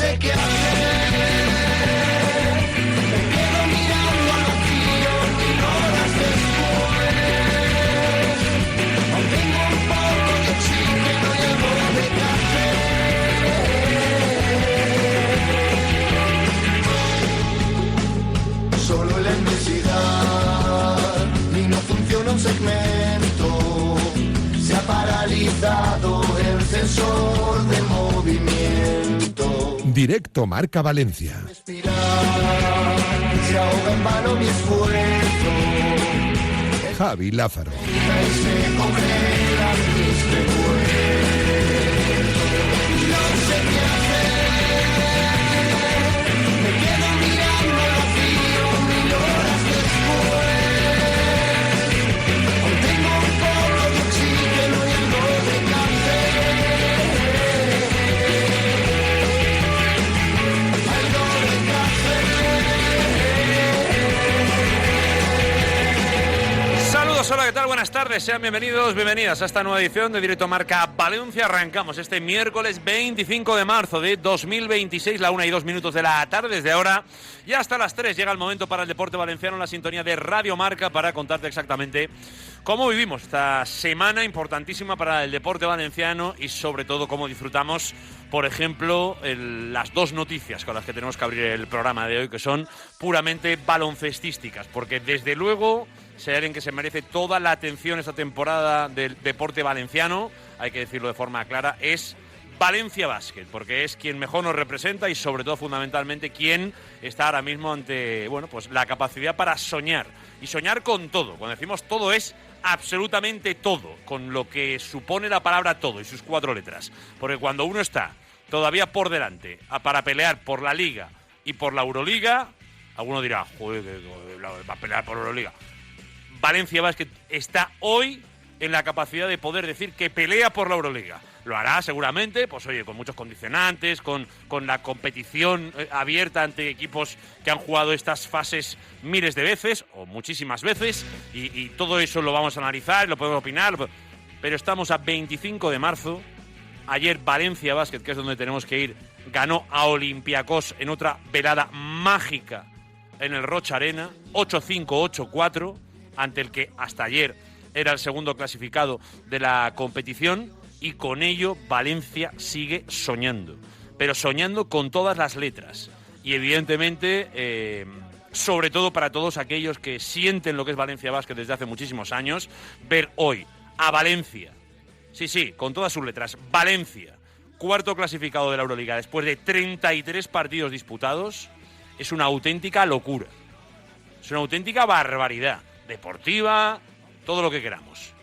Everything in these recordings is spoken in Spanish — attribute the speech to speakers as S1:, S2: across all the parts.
S1: de qué hacer. Me quedo mirando al vacío 1000 horas después. Aún tengo un poco de oxígeno y algo de café. Solo en la inmensidad y no funciona un segmento. Se ha paralizado el sensor de movimiento.
S2: Directo Marca Valencia.
S1: Respirar, se ahoga en vano mi esfuerzo.
S2: Javi Lázaro.
S1: Y se congelan mis recuerdos. No sé qué hacer. Me quedo mirando al vacío 1000 horas después. Aún tengo un poco de oxígeno y algo de café. Algo de café.
S3: Saludos, hola, ¿qué tal? Buenas tardes, sean bienvenidos, bienvenidas a esta nueva edición de Directo Marca Valencia. Arrancamos este miércoles 25 de marzo de 2026, la 1:02 de la tarde. Desde ahora y hasta las 3 llega el momento para el deporte valenciano en la sintonía de Radio Marca para contarte exactamente cómo vivimos esta semana importantísima para el deporte valenciano y sobre todo cómo disfrutamos, por ejemplo, las dos noticias con las que tenemos que abrir el programa de hoy, que son puramente baloncestísticas, porque desde luego, si hay alguien que se merece toda la atención esta temporada del deporte valenciano, hay que decirlo de forma clara, es Valencia Basket, porque es quien mejor nos representa y sobre todo fundamentalmente quien está ahora mismo ante, bueno, pues la capacidad para soñar y soñar con todo. Cuando decimos todo es absolutamente todo, con lo que supone la palabra todo y sus 4 letras. Porque cuando uno está todavía por delante para pelear por la Liga y por la Euroliga, alguno dirá, joder, va a pelear por la Euroliga. Valencia Basket está hoy en la capacidad de poder decir que pelea por la Euroliga. Lo hará seguramente, pues oye, con muchos condicionantes, con la competición abierta ante equipos que han jugado estas fases miles de veces, o muchísimas veces, y todo eso lo vamos a analizar, lo podemos opinar, pero estamos a 25 de marzo. Ayer Valencia Basket, que es donde tenemos que ir, ganó a Olympiacos en otra velada mágica en el Rocha Arena, 8-5, 8-4, ante el que hasta ayer era el segundo clasificado de la competición, y con ello Valencia sigue soñando, pero soñando con todas las letras. Y evidentemente, sobre todo para todos aquellos que sienten lo que es Valencia Basket desde hace muchísimos años, ver hoy a Valencia, sí, con todas sus letras, Valencia, cuarto clasificado de la Euroliga después de 33 partidos disputados, es una auténtica locura. Es una auténtica barbaridad deportiva, todo lo que queramos.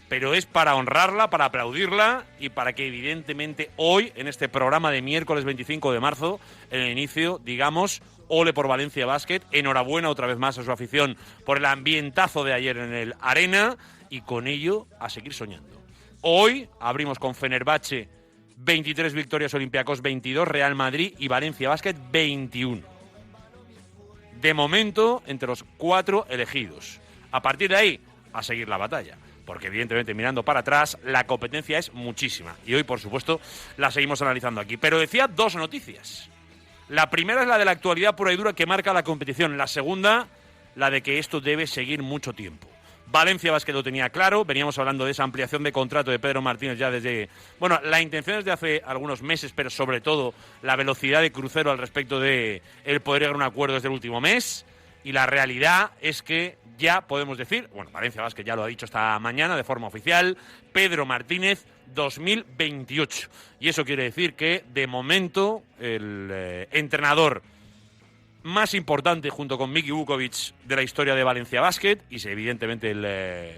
S3: Pero es para honrarla, para aplaudirla y para que evidentemente hoy, en este programa de miércoles 25 de marzo, en el inicio, digamos, ole por Valencia Basket, enhorabuena otra vez más a su afición por el ambientazo de ayer en el Arena y con ello a seguir soñando. Hoy abrimos con Fenerbahce 23 victorias, Olympiacos 22, Real Madrid y Valencia Basket 21. De momento, entre los 4 elegidos. A partir de ahí, a seguir la batalla. Porque evidentemente mirando para atrás la competencia es muchísima y hoy por supuesto la seguimos analizando aquí. Pero decía 2 noticias. La primera es la de la actualidad pura y dura que marca la competición. La segunda, la de que esto debe seguir mucho tiempo. Valencia Basket lo tenía claro, veníamos hablando de esa ampliación de contrato de Pedro Martínez ya desde, bueno, la intención es de hace algunos meses, pero sobre todo la velocidad de crucero al respecto de el poder llegar a un acuerdo desde el último mes. Y la realidad es que ya podemos decir, bueno, Valencia Basket ya lo ha dicho esta mañana de forma oficial, Pedro Martínez 2028. Y eso quiere decir que, de momento, el entrenador más importante junto con Miki Vukovic de la historia de Valencia Basket y evidentemente el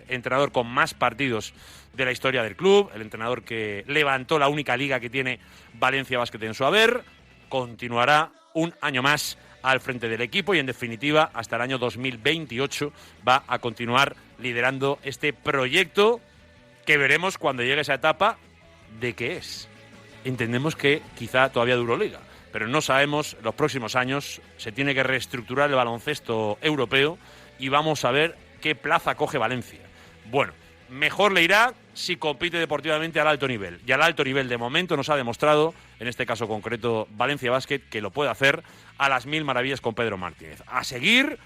S3: entrenador con más partidos de la historia del club, el entrenador que levantó la única liga que tiene Valencia Basket en su haber, continuará un año más al frente del equipo y en definitiva hasta el año 2028 va a continuar liderando este proyecto que veremos cuando llegue esa etapa de qué es. Entendemos que quizá todavía de Euroliga, pero no sabemos, los próximos años se tiene que reestructurar el baloncesto europeo y vamos a ver qué plaza coge Valencia. Bueno, mejor le irá si compite deportivamente al alto nivel. Y al alto nivel de momento nos ha demostrado, en este caso concreto Valencia Basket, que lo puede hacer a las mil maravillas con Pedro Martínez. A seguir,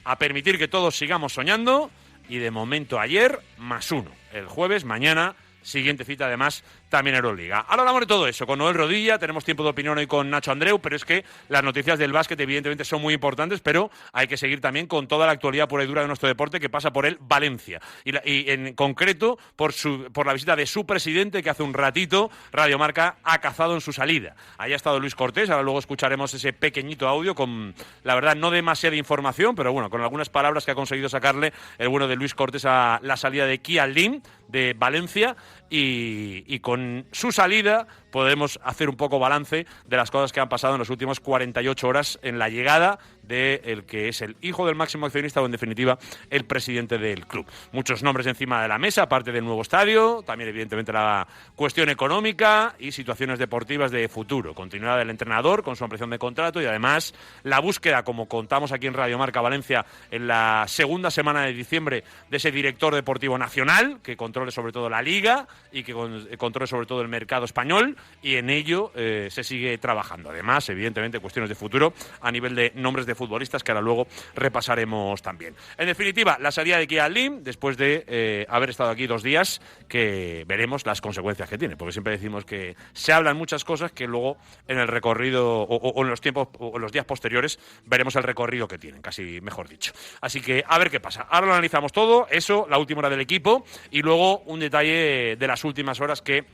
S3: a permitir que todos sigamos soñando y de momento ayer +1. El jueves, mañana, siguiente cita además también Euroliga. Ahora hablamos de todo eso con Noel Rodilla, tenemos tiempo de opinión hoy con Nacho Andreu, pero es que las noticias del básquet evidentemente son muy importantes, pero hay que seguir también con toda la actualidad pura y dura de nuestro deporte que pasa por el Valencia. Y en concreto por la visita de su presidente que hace un ratito Radio Marca ha cazado en su salida. Ahí ha estado Luis Cortés, ahora luego escucharemos ese pequeñito audio con, la verdad, no demasiada información, pero bueno, con algunas palabras que ha conseguido sacarle el bueno de Luis Cortés a la salida de Kian Lim de Valencia y con su salida podemos hacer un poco balance de las cosas que han pasado en las últimas 48 horas en la llegada de el que es el hijo del máximo accionista o en definitiva el presidente del club. Muchos nombres encima de la mesa, aparte del nuevo estadio, también evidentemente la cuestión económica y situaciones deportivas de futuro. Continuidad del entrenador con su ampliación de contrato y además la búsqueda, como contamos aquí en Radio Marca Valencia, en la segunda semana de diciembre de ese director deportivo nacional que controle sobre todo la liga y que controle sobre todo el mercado español, y en ello se sigue trabajando. Además, evidentemente, cuestiones de futuro a nivel de nombres de futbolistas que ahora luego repasaremos también. En definitiva, la salida de Kian Lim, después de haber estado aquí 2 días, que veremos las consecuencias que tiene, porque siempre decimos que se hablan muchas cosas que luego en el recorrido o en los tiempos o en los días posteriores veremos el recorrido que tienen, casi mejor dicho. Así que a ver qué pasa. Ahora lo analizamos todo, eso, la última hora del equipo y luego un detalle de las últimas horas que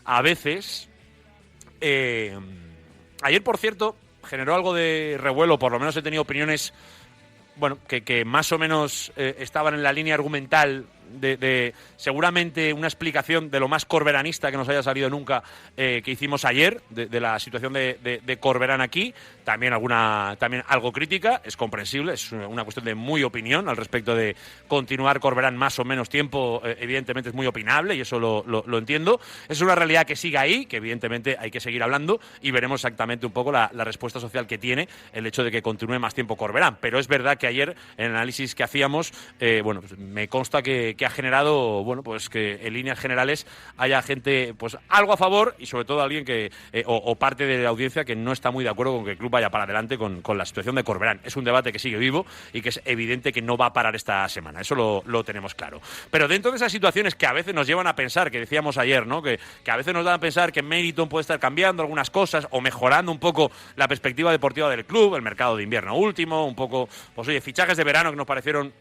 S3: a veces... ayer, por cierto, generó algo de revuelo, por lo menos he tenido opiniones, bueno, que más o menos estaban en la línea argumental de seguramente una explicación de lo más corberanista que nos haya salido nunca que hicimos ayer, de la situación de Corberán aquí. También algo crítica, es comprensible, es una cuestión de muy opinión al respecto de continuar Corberán más o menos tiempo, evidentemente es muy opinable y eso lo entiendo. Es una realidad que sigue ahí, que evidentemente hay que seguir hablando y veremos exactamente un poco la respuesta social que tiene el hecho de que continúe más tiempo Corberán. Pero es verdad que ayer, en el análisis que hacíamos, bueno, pues me consta que ha generado, bueno, pues que en líneas generales haya gente, pues algo a favor y sobre todo alguien que, o parte de la audiencia que no está muy de acuerdo con que el club vaya para adelante con la situación de Corberán. Es un debate que sigue vivo y que es evidente que no va a parar esta semana, eso lo tenemos claro. Pero dentro de esas situaciones que a veces nos llevan a pensar, que decíamos ayer, ¿no? Que a veces nos dan a pensar que Meriton puede estar cambiando algunas cosas o mejorando un poco la perspectiva deportiva del club, el mercado de invierno último, un poco, pues oye, fichajes de verano que nos parecieron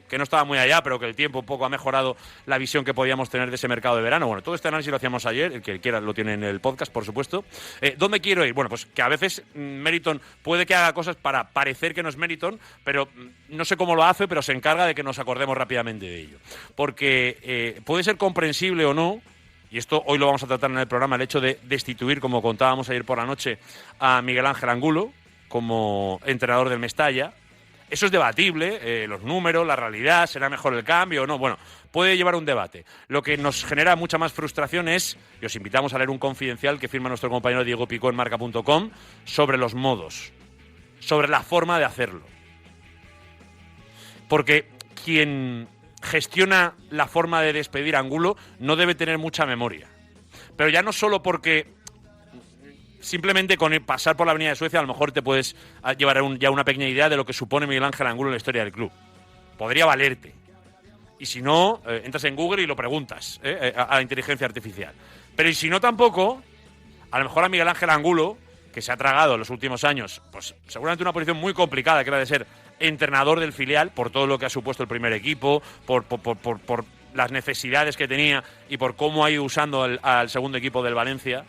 S3: que no estaba muy allá, pero que el tiempo un poco ha mejorado la visión que podíamos tener de ese mercado de verano. Bueno, todo este análisis lo hacíamos ayer, el que quiera lo tiene en el podcast, por supuesto. ¿Dónde quiero ir? Bueno, pues que a veces Meriton puede que haga cosas para parecer que no es Meriton, pero no sé cómo lo hace, pero se encarga de que nos acordemos rápidamente de ello. Porque puede ser comprensible o no, y esto hoy lo vamos a tratar en el programa, el hecho de destituir, como contábamos ayer por la noche, a Miguel Ángel Angulo como entrenador del Mestalla. Eso es debatible, los números, la realidad, ¿será mejor el cambio o no? Bueno, puede llevar un debate. Lo que nos genera mucha más frustración es, y os invitamos a leer un confidencial que firma nuestro compañero Diego Picó en marca.com, sobre los modos, sobre la forma de hacerlo. Porque quien gestiona la forma de despedir a Angulo no debe tener mucha memoria. Pero ya no solo porque... simplemente con pasar por la Avenida de Suecia a lo mejor te puedes llevar ya una pequeña idea de lo que supone Miguel Ángel Angulo en la historia del club. Podría valerte. Y si no, entras en Google y lo preguntas a la inteligencia artificial. Pero y si no tampoco, a lo mejor a Miguel Ángel Angulo, que se ha tragado en los últimos años, pues seguramente una posición muy complicada, que era de ser entrenador del filial, por todo lo que ha supuesto el primer equipo, por las necesidades que tenía y por cómo ha ido usando al segundo equipo del Valencia.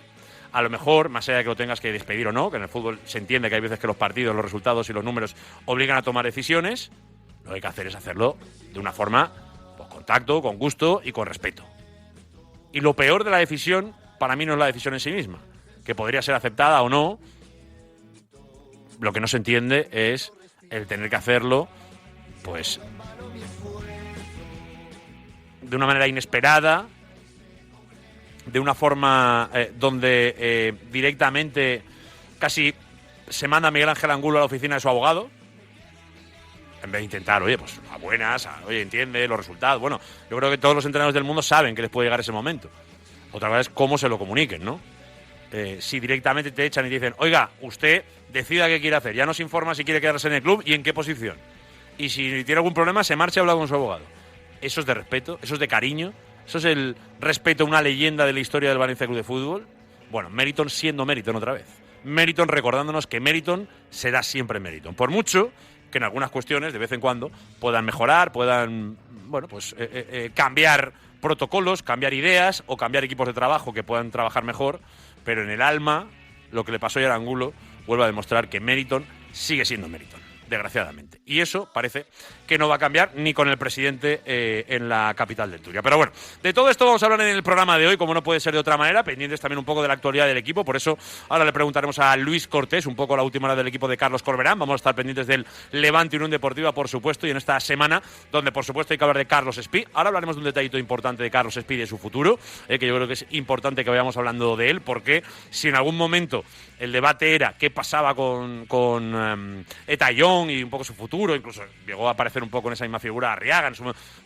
S3: A lo mejor, más allá de que lo tengas que despedir o no, que en el fútbol se entiende que hay veces que los partidos, los resultados y los números obligan a tomar decisiones, lo que hay que hacer es hacerlo de una forma, pues, con tacto, con gusto y con respeto. Y lo peor de la decisión, para mí, no es la decisión en sí misma, que podría ser aceptada o no. Lo que no se entiende es el tener que hacerlo, pues, de una manera inesperada, de una forma donde directamente casi se manda a Miguel Ángel Angulo a la oficina de su abogado, En vez de intentar, oye, pues a buenas, oye, entiende los resultados. Bueno, yo creo que todos los entrenadores del mundo saben que les puede llegar ese momento. Otra cosa es cómo se lo comuniquen, ¿no? Si directamente te echan y te dicen, oiga, usted decida qué quiere hacer, ya nos informa si quiere quedarse en el club y en qué posición. Y si tiene algún problema, se marcha y habla con su abogado. Eso es de respeto, eso es de cariño, eso es el respeto a una leyenda de la historia del Valencia Club de Fútbol. Bueno, Meriton siendo Meriton otra vez. Meriton recordándonos que Meriton será siempre Meriton. Por mucho que en algunas cuestiones, de vez en cuando, puedan mejorar, puedan, bueno, pues cambiar protocolos, cambiar ideas o cambiar equipos de trabajo que puedan trabajar mejor, pero en el alma, lo que le pasó ayer a Angulo vuelve a demostrar que Meriton sigue siendo Meriton, desgraciadamente. Y eso parece que no va a cambiar ni con el presidente en la capital del Turia. Pero bueno, de todo esto vamos a hablar en el programa de hoy, como no puede ser de otra manera, pendientes también un poco de la actualidad del equipo. Por eso ahora le preguntaremos a Luis Cortés un poco la última hora del equipo de Carlos Corberán. Vamos a estar pendientes del Levante Unión Deportiva, por supuesto, y en esta semana donde por supuesto hay que hablar de Carlos Espí. Ahora hablaremos de un detallito importante de Carlos Espí y de su futuro, que yo creo que es importante que vayamos hablando de él, porque si en algún momento el debate era qué pasaba con Etayón y un poco su futuro, incluso llegó a aparecer un poco en esa misma figura Arriaga.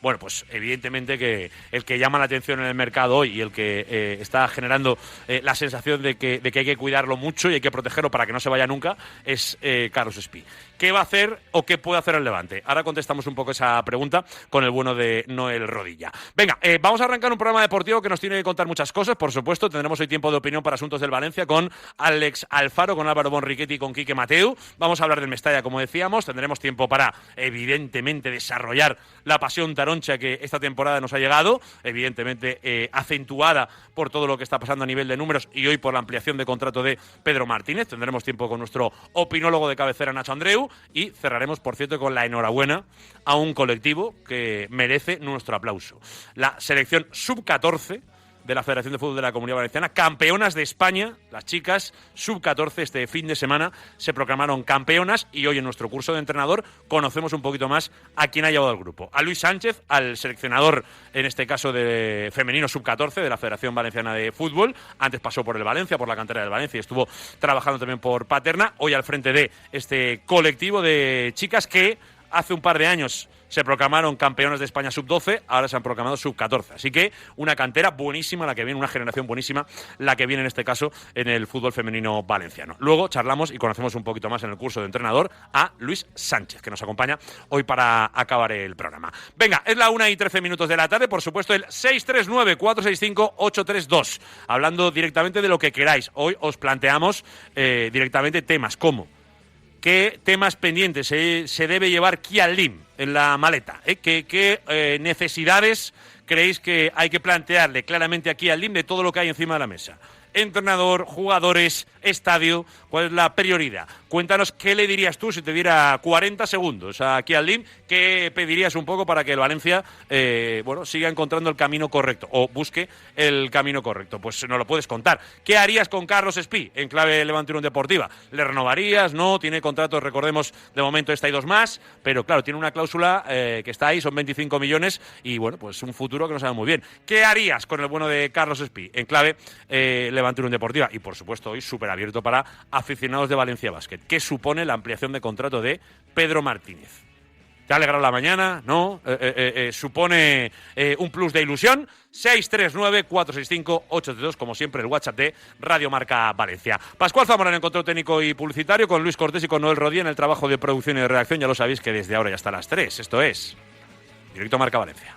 S3: Bueno, pues evidentemente que el que llama la atención en el mercado hoy y el que está generando la sensación de que hay que cuidarlo mucho y hay que protegerlo para que no se vaya nunca es Carlos Espí. ¿Qué va a hacer o qué puede hacer el Levante? Ahora contestamos un poco esa pregunta con el bueno de Noel Rodilla. Venga, vamos a arrancar un programa deportivo que nos tiene que contar muchas cosas. Por supuesto, tendremos hoy tiempo de opinión para asuntos del Valencia con Alex Alfaro, con Álvaro Bonriquetti y con Quique Mateu. Vamos a hablar del Mestalla, como decíamos. Tendremos tiempo para, evidentemente, desarrollar la pasión taroncha que esta temporada nos ha llegado. Evidentemente, acentuada por todo lo que está pasando a nivel de números y hoy por la ampliación de contrato de Pedro Martínez. Tendremos tiempo con nuestro opinólogo de cabecera, Nacho Andreu. Y cerraremos, por cierto, con la enhorabuena a un colectivo que merece nuestro aplauso. La selección sub-14 de la Federación de Fútbol de la Comunidad Valenciana, campeonas de España, las chicas sub-14 este fin de semana se proclamaron campeonas y hoy en nuestro curso de entrenador conocemos un poquito más a quién ha llevado al grupo. A Luis Sánchez, al seleccionador, en este caso de femenino sub-14 de la Federación Valenciana de Fútbol. Antes pasó por el Valencia, por la cantera del Valencia y estuvo trabajando también por Paterna. Hoy al frente de este colectivo de chicas que hace un par de años se proclamaron campeonas de España sub-12, ahora se han proclamado sub-14. Así que una cantera buenísima la que viene, una generación buenísima la que viene en este caso en el fútbol femenino valenciano. Luego charlamos y conocemos un poquito más en el curso de entrenador a Luis Sánchez, que nos acompaña hoy para acabar el programa. Venga, es la 1:13 de la tarde, por supuesto el 639-465-832. Hablando directamente de lo que queráis. Hoy os planteamos directamente temas como ¿qué temas pendientes se debe llevar Kia Lim en la maleta? ¿Qué necesidades creéis que hay que plantearle claramente a Kia Lim de todo lo que hay encima de la mesa? Entrenador, jugadores, estadio, ¿cuál es la prioridad? Cuéntanos qué le dirías tú si te diera 40 segundos a Kia Lim, qué pedirías un poco para que el Valencia siga encontrando el camino correcto o busque el camino correcto. Pues nos lo puedes contar. ¿Qué harías con Carlos Espí en clave Levante Unión Deportiva? ¿Le renovarías? No, tiene contrato, recordemos, de momento y 2 más, pero claro, tiene una cláusula que está ahí, son 25 millones y bueno, pues un futuro que no sabe muy bien. ¿Qué harías con el bueno de Carlos Espí en clave Levante Unión Deportiva? Y por supuesto hoy súper abierto para aficionados de Valencia Basket. ¿Qué supone la ampliación de contrato de Pedro Martínez? ¿Te ha alegrado la mañana? ¿No? ¿Supone un plus de ilusión? 639-465-832, como siempre, el WhatsApp de Radio Marca Valencia. Pascual Zamora en el control técnico y publicitario, con Luis Cortés y con Noel Rodilla en el trabajo de producción y de redacción. Ya lo sabéis que desde ahora y hasta las 3. Esto es Directo Marca Valencia.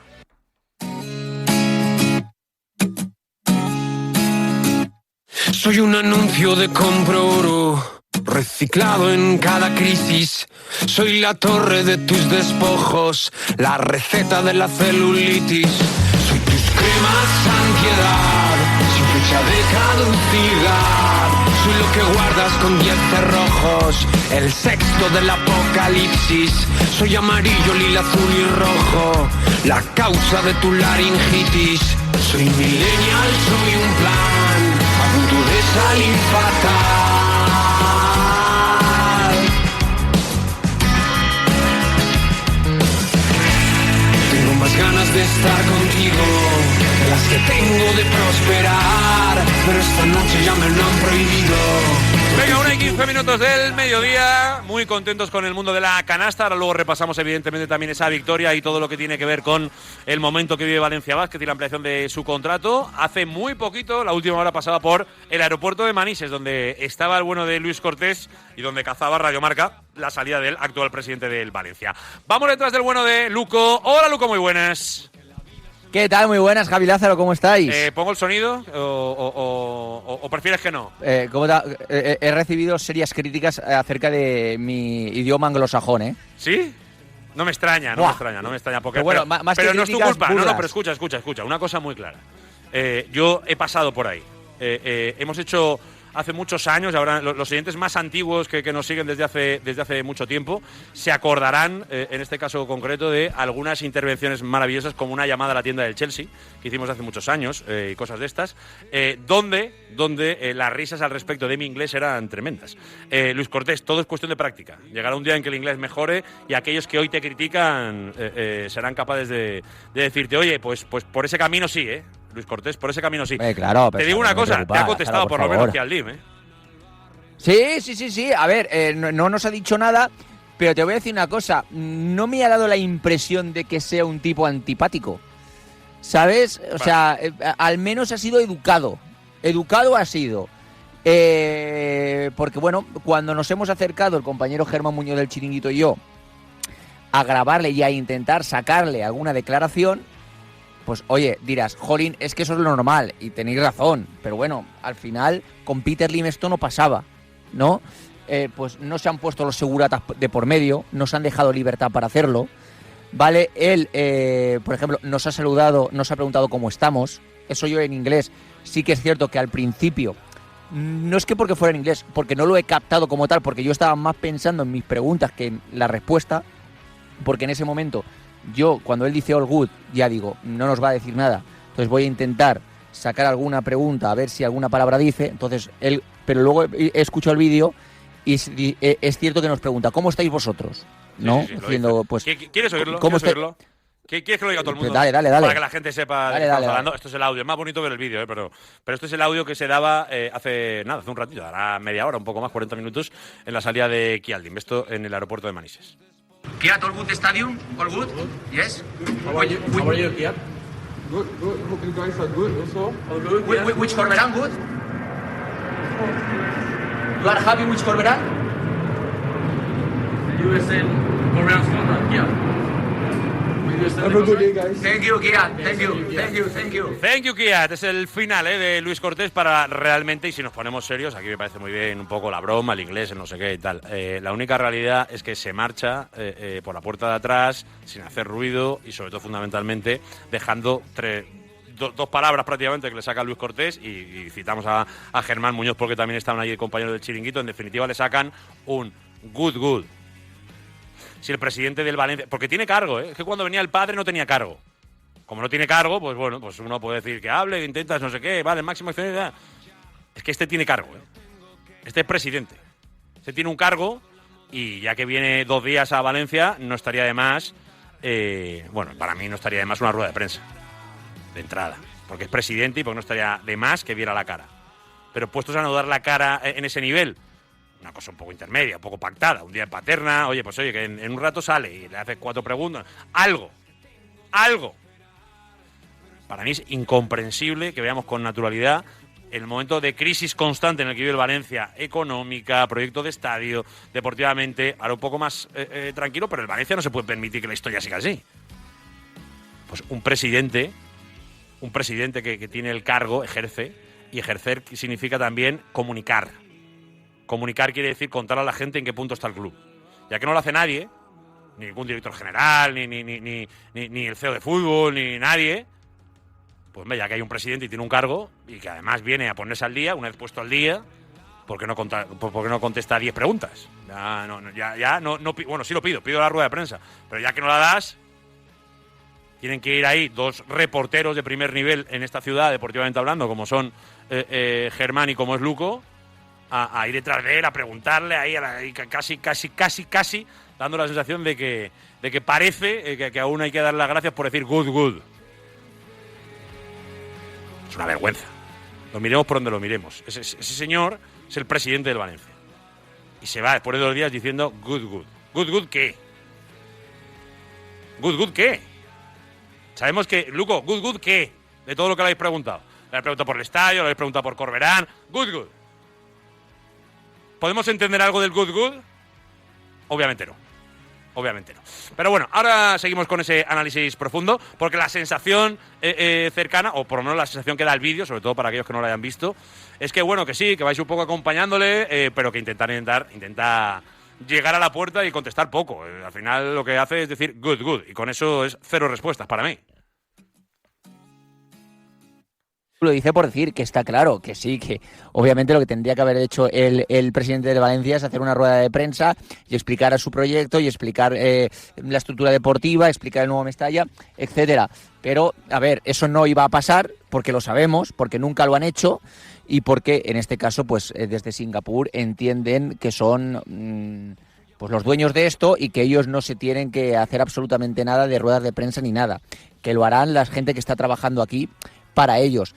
S4: Soy un anuncio de compro oro, reciclado en cada crisis. Soy la torre de tus despojos, la receta de la celulitis. Soy tus cremas antiedad, sin fecha de caducidad. Soy lo que guardas con 10 cerrojos, el sexto del apocalipsis. Soy amarillo, lila, azul y rojo, la causa de tu laringitis. Soy millennial, soy un plan, a punto de salir fatal. Tengo más ganas de estar contigo que las que tengo de prosperar, pero esta noche ya me lo han prohibido.
S3: Venga, 1:15 del mediodía, muy contentos con el mundo de la canasta. Ahora luego repasamos evidentemente también esa victoria y todo lo que tiene que ver con el momento que vive Valencia Basket y la ampliación de su contrato. Hace muy poquito, la última hora pasaba por el aeropuerto de Manises, donde estaba el bueno de Luis Cortés y donde cazaba Radio Marca la salida del actual presidente del Valencia. Vamos detrás del bueno de Luco. Hola Luco, muy buenas.
S5: ¿Qué tal? Muy buenas, Javi Lázaro, ¿cómo estáis?
S3: ¿Pongo el sonido o prefieres que no?
S5: He recibido serias críticas acerca de mi idioma anglosajón, ¿eh?
S3: ¿Sí? No me extraña, no me extraña. Porque,
S5: pero bueno, más
S3: pero
S5: que
S3: no es tu
S5: críticas,
S3: culpa.
S5: burlas.
S3: No, pero escucha. Una cosa muy clara. Yo he pasado por ahí. Hemos hecho hace muchos años, ahora los oyentes más antiguos que nos siguen desde hace mucho tiempo se acordarán, en este caso concreto, de algunas intervenciones maravillosas, como una llamada a la tienda del Chelsea, que hicimos hace muchos años, y cosas de estas, donde las risas al respecto de mi inglés eran tremendas. Luis Cortés, todo es cuestión de práctica. Llegará un día en que el inglés mejore y aquellos que hoy te critican serán capaces de decirte, oye, pues por ese camino sí, Luis Cortés, por ese camino sí.
S5: Claro,
S3: te digo una cosa, te ha contestado por lo menos que al DIM,
S5: Sí. A ver, no nos ha dicho nada, pero te voy a decir una cosa. No me ha dado la impresión de que sea un tipo antipático, ¿sabes? O sea, al menos ha sido educado. Educado ha sido. Porque, bueno, cuando nos hemos acercado el compañero Germán Muñoz del Chiringuito y yo a grabarle y a intentar sacarle alguna declaración, pues oye, dirás, jolín, es que eso es lo normal, y tenéis razón, pero bueno, al final con Peter Lim esto no pasaba, ¿no? Pues no se han puesto los seguratas de por medio, nos han dejado libertad para hacerlo, ¿vale? Él, por ejemplo, nos ha saludado, nos ha preguntado cómo estamos, eso yo en inglés, sí que es cierto que al principio, no es que porque fuera en inglés, porque no lo he captado como tal, porque yo estaba más pensando en mis preguntas que en la respuesta, porque en ese momento yo, cuando él dice all good, ya digo, no nos va a decir nada. Entonces voy a intentar sacar alguna pregunta, a ver si alguna palabra dice. Entonces él, pero luego he escuchado el vídeo y es cierto que nos pregunta, ¿cómo estáis vosotros? ¿No?
S3: Sí,
S5: Diciendo, pues,
S3: ¿Quieres oírlo?
S5: ¿cómo
S3: ¿Quieres oírlo? ¿Quieres que lo diga todo el mundo?
S5: Dale.
S3: Para que la gente sepa de qué estamos hablando.
S5: Dale.
S3: Esto es el audio. Es más bonito ver el vídeo, pero esto es el audio que se daba hace un ratito, ahora media hora, un poco más, 40 minutos, en la salida de Kialdim. Esto en el aeropuerto de Manises.
S6: Kiat, all good stadium? All good? Yes?
S7: How are you, Kiat? Good. Hope you guys are good also. All good.
S6: Which Corberan good? You are happy with Corberan?
S7: USL Korean Scotland, yeah. Have a good day, guys.
S6: Thank you, Kiat. Thank you.
S3: Thank you, Kiat. Es el final de Luis Cortés para realmente, y si nos ponemos serios, aquí me parece muy bien un poco la broma, el inglés, el no sé qué y tal. La única realidad es que se marcha por la puerta de atrás, sin hacer ruido y sobre todo fundamentalmente dejando dos palabras prácticamente que le saca Luis Cortés y citamos a Germán Muñoz porque también estaban ahí el compañero del Chiringuito. En definitiva le sacan un good. Si el presidente del Valencia... Porque tiene cargo, Es que cuando venía el padre no tenía cargo. Como no tiene cargo, pues bueno, pues uno puede decir que hable, que intentas no sé qué, vale, máximo accionista. Es que este tiene cargo, Este es presidente. Este tiene un cargo y ya que viene 2 días a Valencia, no estaría de más... bueno, para mí no estaría de más una rueda de prensa. De entrada. Porque es presidente y porque no estaría de más que viera la cara. Pero puestos a no dar la cara en ese nivel... Una cosa un poco intermedia, un poco pactada. Un día en Paterna, oye, que en un rato sale y le haces 4 preguntas. Algo. Para mí es incomprensible que veamos con naturalidad el momento de crisis constante en el que vive el Valencia, económica, proyecto de estadio, deportivamente, ahora un poco más tranquilo, pero el Valencia no se puede permitir que la historia siga así. Pues un presidente que tiene el cargo, ejerce, y ejercer significa también comunicar. Comunicar quiere decir contar a la gente en qué punto está el club. Ya que no lo hace nadie, ni ningún director general, ni el CEO de fútbol, ni nadie, pues ya que hay un presidente y tiene un cargo, y que además viene a ponerse al día, una vez puesto al día, ¿por qué no contesta 10 preguntas? Bueno, sí lo pido la rueda de prensa, pero ya que no la das, tienen que ir ahí 2 reporteros de primer nivel en esta ciudad, deportivamente hablando, como son Germán y como es Luco, a ir detrás de él, a preguntarle, ahí casi, dando la sensación de que parece que aún hay que darle las gracias por decir good. Es una vergüenza. Lo miremos por donde lo miremos. Ese señor es el presidente del Valencia. Y se va después de 2 días diciendo good. ¿Good qué? ¿Good qué? Sabemos que, Luco, good qué, de todo lo que le habéis preguntado. Le habéis preguntado por el estadio, le habéis preguntado por Corberán. Good. ¿Podemos entender algo del good? Obviamente no. Pero bueno, ahora seguimos con ese análisis profundo, porque la sensación cercana, o por lo menos la sensación que da el vídeo, sobre todo para aquellos que no lo hayan visto, es que bueno, que sí, que vais un poco acompañándole, pero que intenta llegar a la puerta y contestar poco. Al final lo que hace es decir good, y con eso es 0 respuestas para mí.
S5: Lo dice por decir, que está claro, que sí, que obviamente lo que tendría que haber hecho el presidente de Valencia es hacer una rueda de prensa y explicar su proyecto y explicar la estructura deportiva, explicar el nuevo Mestalla, etcétera. Pero, a ver, eso no iba a pasar porque lo sabemos, porque nunca lo han hecho y porque, en este caso, pues desde Singapur entienden que son pues los dueños de esto y que ellos no se tienen que hacer absolutamente nada de ruedas de prensa ni nada, que lo harán la gente que está trabajando aquí para ellos.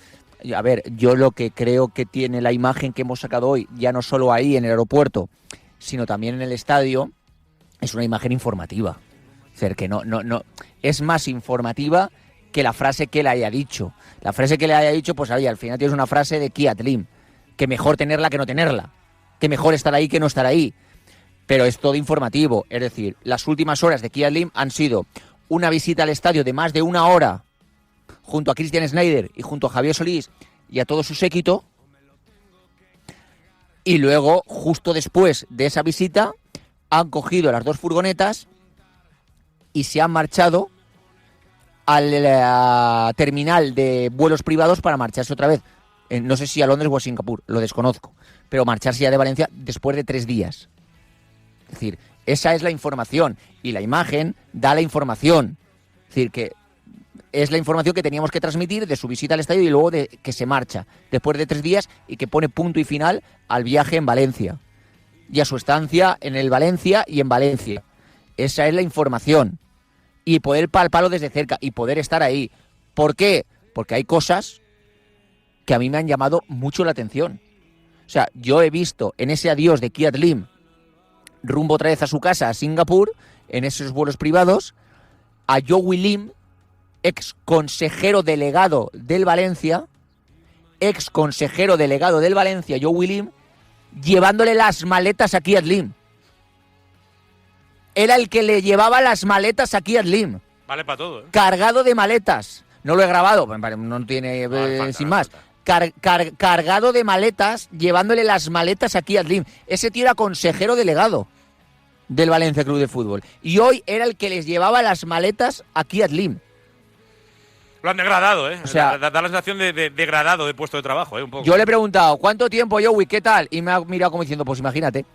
S5: A ver, yo lo que creo que tiene la imagen que hemos sacado hoy, ya no solo ahí en el aeropuerto, sino también en el estadio, es una imagen informativa. Es decir, que no es más informativa que la frase que le haya dicho. La frase que le haya dicho, pues oye, al final tienes una frase de Kiat Lim, que mejor tenerla que no tenerla, que mejor estar ahí que no estar ahí. Pero es todo informativo, es decir, las últimas horas de Kiat Lim han sido una visita al estadio de más de 1 hora, junto a Christian Schneider y junto a Javier Solís y a todo su séquito, y luego, justo después de esa visita, han cogido las 2 furgonetas y se han marchado al terminal de vuelos privados para marcharse otra vez. No sé si a Londres o a Singapur, lo desconozco, pero marcharse ya de Valencia después de 3 días. Es decir, esa es la información, y la imagen da la información. Es decir, que es la información que teníamos que transmitir de su visita al estadio y luego de que se marcha después de 3 días y que pone punto y final al viaje en Valencia y a su estancia en el Valencia y en Valencia. Esa es la información, y poder palparlo desde cerca y poder estar ahí. ¿Por qué? Porque hay cosas que a mí me han llamado mucho la atención. O sea, yo he visto en ese adiós de Kiat Lim rumbo otra vez a su casa a Singapur, en esos vuelos privados, a Joey Lim, ex consejero delegado del Valencia, Joey Lim, llevándole las maletas a Kiat Lim. Era el que le llevaba las maletas a Kiat Lim.
S3: Vale para todo, ¿eh?
S5: Cargado de maletas. No lo he grabado, no tiene sin más. Cargado de maletas, llevándole las maletas a Kiat Lim. Ese tío era consejero delegado del Valencia Club de Fútbol. Y hoy era el que les llevaba las maletas a Kiat Lim.
S3: Lo han degradado, ¿eh?
S5: O sea,
S3: da la sensación de degradado de puesto de trabajo, ¿eh? Un poco.
S5: Yo le he preguntado, ¿cuánto tiempo, Joey? ¿Qué tal? Y me ha mirado como diciendo, pues imagínate.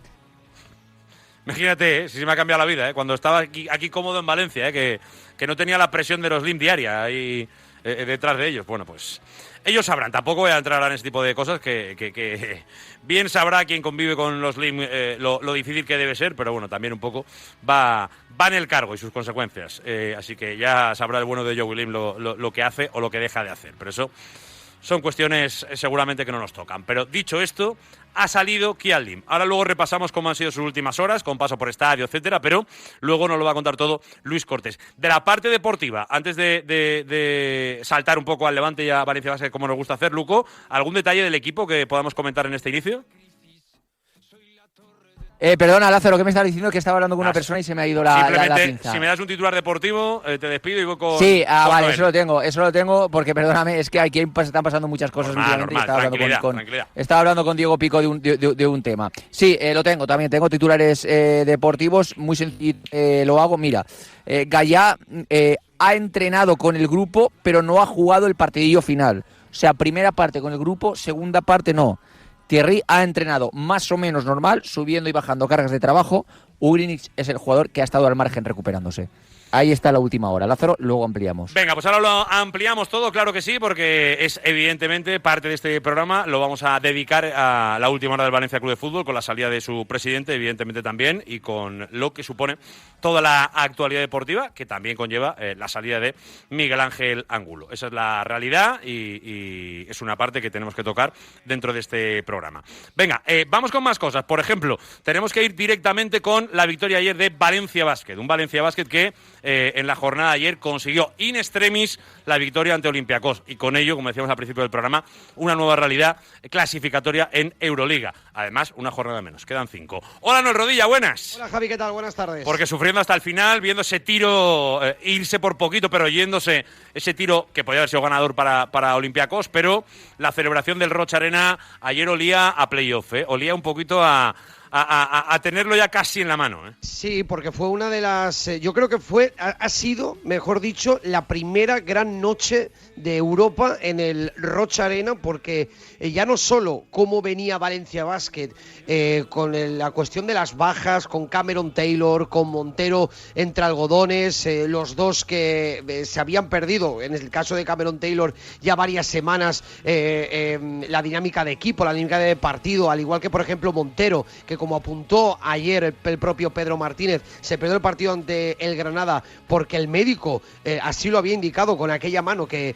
S3: Imagínate, si se me ha cambiado la vida, cuando estaba aquí cómodo en Valencia, que no tenía la presión de los Lim diaria ahí detrás de ellos. Bueno, pues ellos sabrán, tampoco voy a entrar en ese tipo de cosas, que bien sabrá quien convive con los Lim lo difícil que debe ser, pero bueno, también un poco va en el cargo y sus consecuencias. Así que ya sabrá el bueno de Joey Lim lo que hace o lo que deja de hacer, pero eso son cuestiones seguramente que no nos tocan. Pero dicho esto, ha salido Kiat Lim. Ahora luego repasamos cómo han sido sus últimas horas, con paso por estadio, etcétera, pero luego nos lo va a contar todo Luis Cortés. De la parte deportiva, antes de saltar un poco al Levante y a Valencia Basket, como nos gusta hacer, Luco, ¿algún detalle del equipo que podamos comentar en este inicio?
S5: Perdona, Lázaro, ¿qué me estás diciendo? Que estaba hablando con una persona y se me ha ido la pinza.
S3: Si me das un titular deportivo, te despido y voy con...
S5: Sí, vale,
S3: Noel.
S5: eso lo tengo, porque perdóname, es que aquí están pasando muchas cosas últimamente.
S3: Tranquilidad.
S5: Estaba hablando con Diego Pico de un tema. Sí, lo tengo, también tengo titulares deportivos, muy sencillo, lo hago, mira. Gallá ha entrenado con el grupo, pero no ha jugado el partidillo final. O sea, primera parte con el grupo, segunda parte no. Thierry ha entrenado más o menos normal, subiendo y bajando cargas de trabajo. Ugrinic es el jugador que ha estado al margen recuperándose. Ahí está la última hora. Lázaro, luego ampliamos.
S3: Venga, pues ahora lo ampliamos todo, claro que sí, porque es evidentemente parte de este programa. Lo vamos a dedicar a la última hora del Valencia Club de Fútbol, con la salida de su presidente, evidentemente también, y con lo que supone toda la actualidad deportiva, que también conlleva la salida de Miguel Ángel Angulo. Esa es la realidad y es una parte que tenemos que tocar dentro de este programa. Venga, vamos con más cosas. Por ejemplo, tenemos que ir directamente con la victoria ayer de Valencia Basket. Un Valencia Basket que en la jornada de ayer consiguió in extremis la victoria ante Olympiacos y con ello, como decíamos al principio del programa, una nueva realidad clasificatoria en Euroliga. Además, una jornada menos, quedan 5. Hola, Noel Rodilla, buenas.
S8: Hola, Javi, ¿qué tal? Buenas tardes.
S3: Porque sufriendo hasta el final, viendo ese tiro irse por poquito, pero yéndose ese tiro que podía haber sido ganador para Olympiacos, pero la celebración del Rocha Arena ayer olía a playoff, olía un poquito a tenerlo ya casi en la mano.
S8: Sí, porque fue una de las... yo creo que ha sido, mejor dicho, la primera gran noche de Europa en el Rocha Arena, porque ya no solo cómo venía Valencia Basket, con la cuestión de las bajas, con Cameron Taylor, con Montero entre algodones, los dos que se habían perdido, en el caso de Cameron Taylor, ya varias semanas, la dinámica de equipo, la dinámica de partido, al igual que, por ejemplo, Montero, que como apuntó ayer el propio Pedro Martínez, se perdió el partido ante el Granada porque el médico así lo había indicado con aquella mano que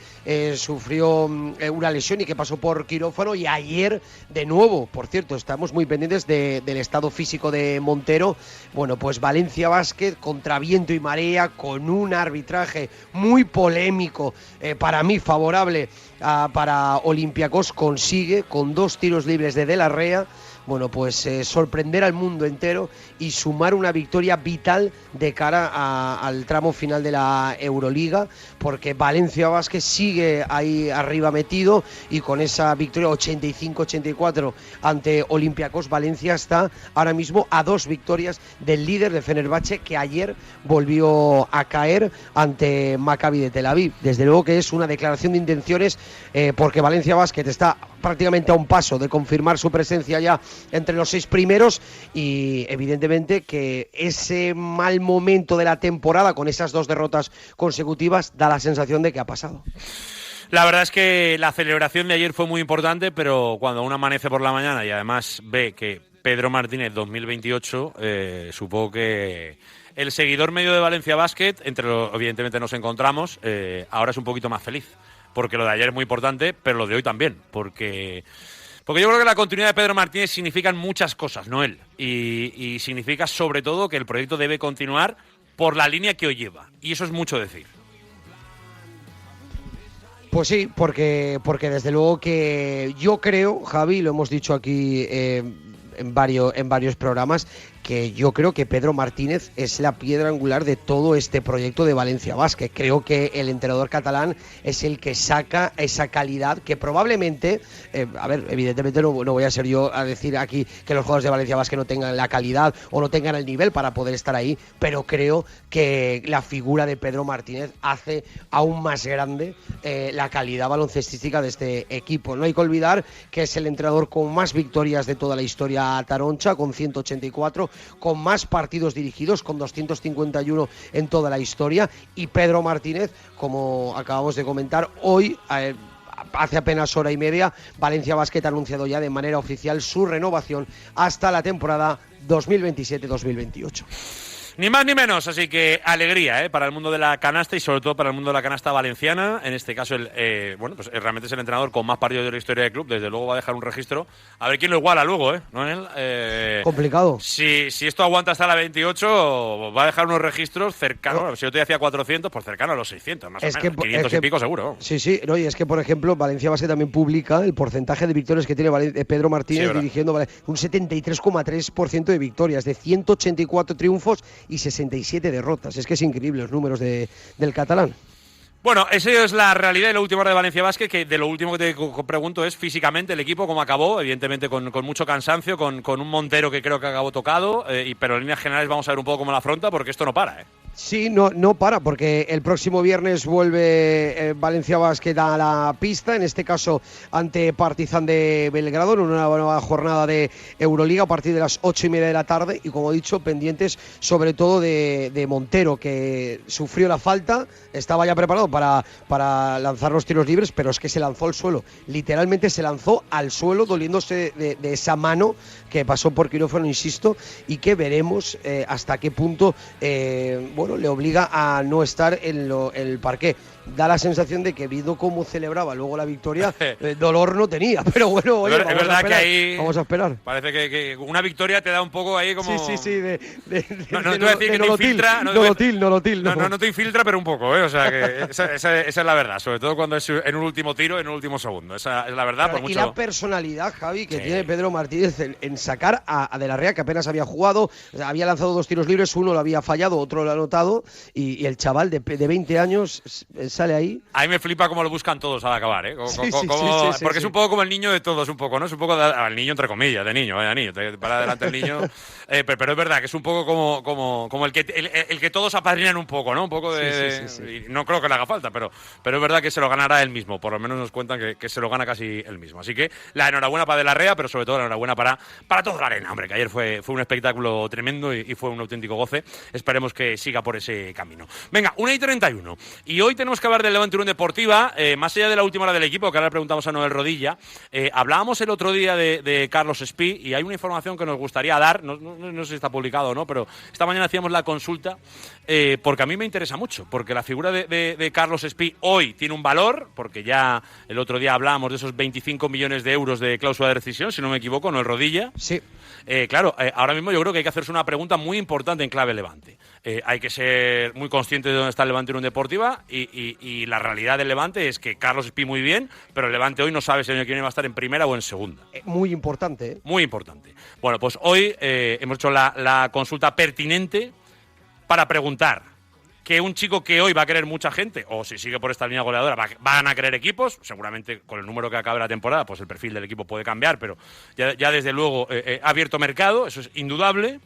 S8: sufrió una lesión y que pasó por quirófano, y ayer de nuevo, por cierto, estamos muy pendientes del estado físico de Montero. Bueno, pues Valencia Basket contra viento y marea, con un arbitraje muy polémico, para mí favorable para Olympiacos, consigue con 2 tiros libres de la Rea, bueno, pues sorprender al mundo entero y sumar una victoria vital de cara al tramo final de la Euroliga, porque Valencia Basket sigue ahí arriba metido, y con esa victoria 85-84 ante Olympiacos, Valencia está ahora mismo a 2 victorias del líder de Fenerbahce, que ayer volvió a caer ante Maccabi de Tel Aviv. Desde luego que es una declaración de intenciones, porque Valencia Basket está prácticamente a un paso de confirmar su presencia ya entre los 6 primeros, y evidentemente que ese mal momento de la temporada con esas 2 derrotas consecutivas da la sensación de que ha pasado.
S3: La verdad es que la celebración de ayer fue muy importante, pero cuando uno amanece por la mañana y además ve que Pedro Martínez 2028, supongo que el seguidor medio de Valencia Basket, entre los evidentemente nos encontramos, ahora es un poquito más feliz, porque lo de ayer es muy importante, pero lo de hoy también, porque yo creo que la continuidad de Pedro Martínez significan muchas cosas, Noel, y significa sobre todo que el proyecto debe continuar por la línea que hoy lleva, y eso es mucho decir.
S8: Pues sí, porque desde luego que yo creo, Javi, lo hemos dicho aquí en varios programas, que yo creo que Pedro Martínez es la piedra angular de todo este proyecto de Valencia Basket. Creo que el entrenador catalán es el que saca esa calidad que probablemente, evidentemente no voy a ser yo a decir aquí que los jugadores de Valencia Basket no tengan la calidad o no tengan el nivel para poder estar ahí, pero creo que la figura de Pedro Martínez hace aún más grande la calidad baloncestística de este equipo. No hay que olvidar que es el entrenador con más victorias de toda la historia taroncha, con 184, con más partidos dirigidos, con 251 en toda la historia, y Pedro Martínez, como acabamos de comentar, hoy, hace apenas hora y media, Valencia Basket ha anunciado ya de manera oficial su renovación hasta la temporada 2027-2028.
S3: Ni más ni menos, así que alegría para el mundo de la canasta y sobre todo para el mundo de la canasta valenciana. En este caso, pues realmente es el entrenador con más partidos de la historia del club. Desde luego va a dejar un registro. A ver quién lo iguala luego, ¿no?
S8: Complicado.
S3: Si esto aguanta hasta la 28, va a dejar unos registros cercanos. Si yo te decía 400, pues cercano a los 600, más o menos. 500 y pico seguro.
S8: Sí, no, y es que, por ejemplo, Valencia Basket también publica el porcentaje de victorias que tiene Pedro Martínez, sí, dirigiendo un 73,3% de victorias, de 184 triunfos y 67 derrotas. Es que es increíble los números del catalán.
S3: Bueno, esa es la realidad de la última hora de Valencia Basket, que de lo último que te pregunto es físicamente el equipo cómo acabó, evidentemente con mucho cansancio, con un Montero que creo que acabó tocado, pero en líneas generales vamos a ver un poco cómo la afronta, porque esto no para,
S8: Sí, no para, porque el próximo viernes vuelve Valencia Basket a la pista, en este caso ante Partizan de Belgrado, en una nueva jornada de Euroliga a partir de las 8:30 de la tarde, y como he dicho, pendientes sobre todo de Montero, que sufrió la falta, estaba ya preparado para lanzar los tiros libres, pero es que se lanzó al suelo, literalmente se lanzó al suelo, doliéndose de esa mano que pasó por quirófano, insisto, y que veremos hasta qué punto le obliga a no estar en el parqué. Da la sensación de que, viendo cómo celebraba luego la victoria, dolor no tenía, pero bueno, oye,
S3: es verdad que ahí
S8: vamos a esperar.
S3: Parece que una victoria te da un poco ahí como...
S8: Sí,
S3: no te voy a decir que te infiltra... No te infiltra, pero un poco, ¿eh? O sea, que esa es la verdad, sobre todo cuando es en un último tiro, en un último segundo. Esa es la verdad, por mucho...
S8: Y la personalidad, Javi, que tiene Pedro Martínez en sacar a De la Rea, que apenas había jugado, o sea, había lanzado 2 tiros libres, uno lo había fallado, otro lo ha anotado, y el chaval de 20 años sale ahí.
S3: A mí me flipa cómo lo buscan todos al acabar, ¿eh? Porque es un poco como el niño de todos, un poco, ¿no? Es un poco el niño, entre comillas, de niño, te para adelante el niño. Pero es verdad que es un poco como el que todos apadrinan un poco, ¿no? Un poco y no creo que le haga falta, pero es verdad que se lo ganará él mismo. Por lo menos nos cuentan que se lo gana casi él mismo. Así que la enhorabuena para De la Rea, pero sobre todo la enhorabuena para toda la arena, hombre, que ayer fue un espectáculo tremendo y fue un auténtico goce. Esperemos que siga por ese camino. Venga, 1:31. Y hoy tenemos que hablar del Levante Unión Deportiva, más allá de la última hora del equipo, que ahora le preguntamos a Noel Rodilla. Hablábamos el otro día de Carlos Espí, y hay una información que nos gustaría dar, no sé si está publicado o no, pero esta mañana hacíamos la consulta, porque a mí me interesa mucho, porque la figura de Carlos Espí hoy tiene un valor, porque ya el otro día hablábamos de esos 25 millones de euros de cláusula de rescisión, si no me equivoco, Noel Rodilla.
S8: Sí.
S3: Claro, ahora mismo yo creo que hay que hacerse una pregunta muy importante en clave Levante. Hay que ser muy consciente de dónde está el Levante Unión Deportiva, y la realidad del Levante es que Carlos Espí muy bien, pero el Levante hoy no sabe si el año que viene va a estar en primera o en segunda.
S8: Muy importante, ¿eh?
S3: Muy importante. Bueno, pues hoy hemos hecho la consulta pertinente para preguntar que un chico que hoy va a querer mucha gente, o si sigue por esta línea goleadora, van a querer equipos, seguramente con el número que acabe la temporada, pues el perfil del equipo puede cambiar, pero ya desde luego ha abierto mercado, eso es indudable.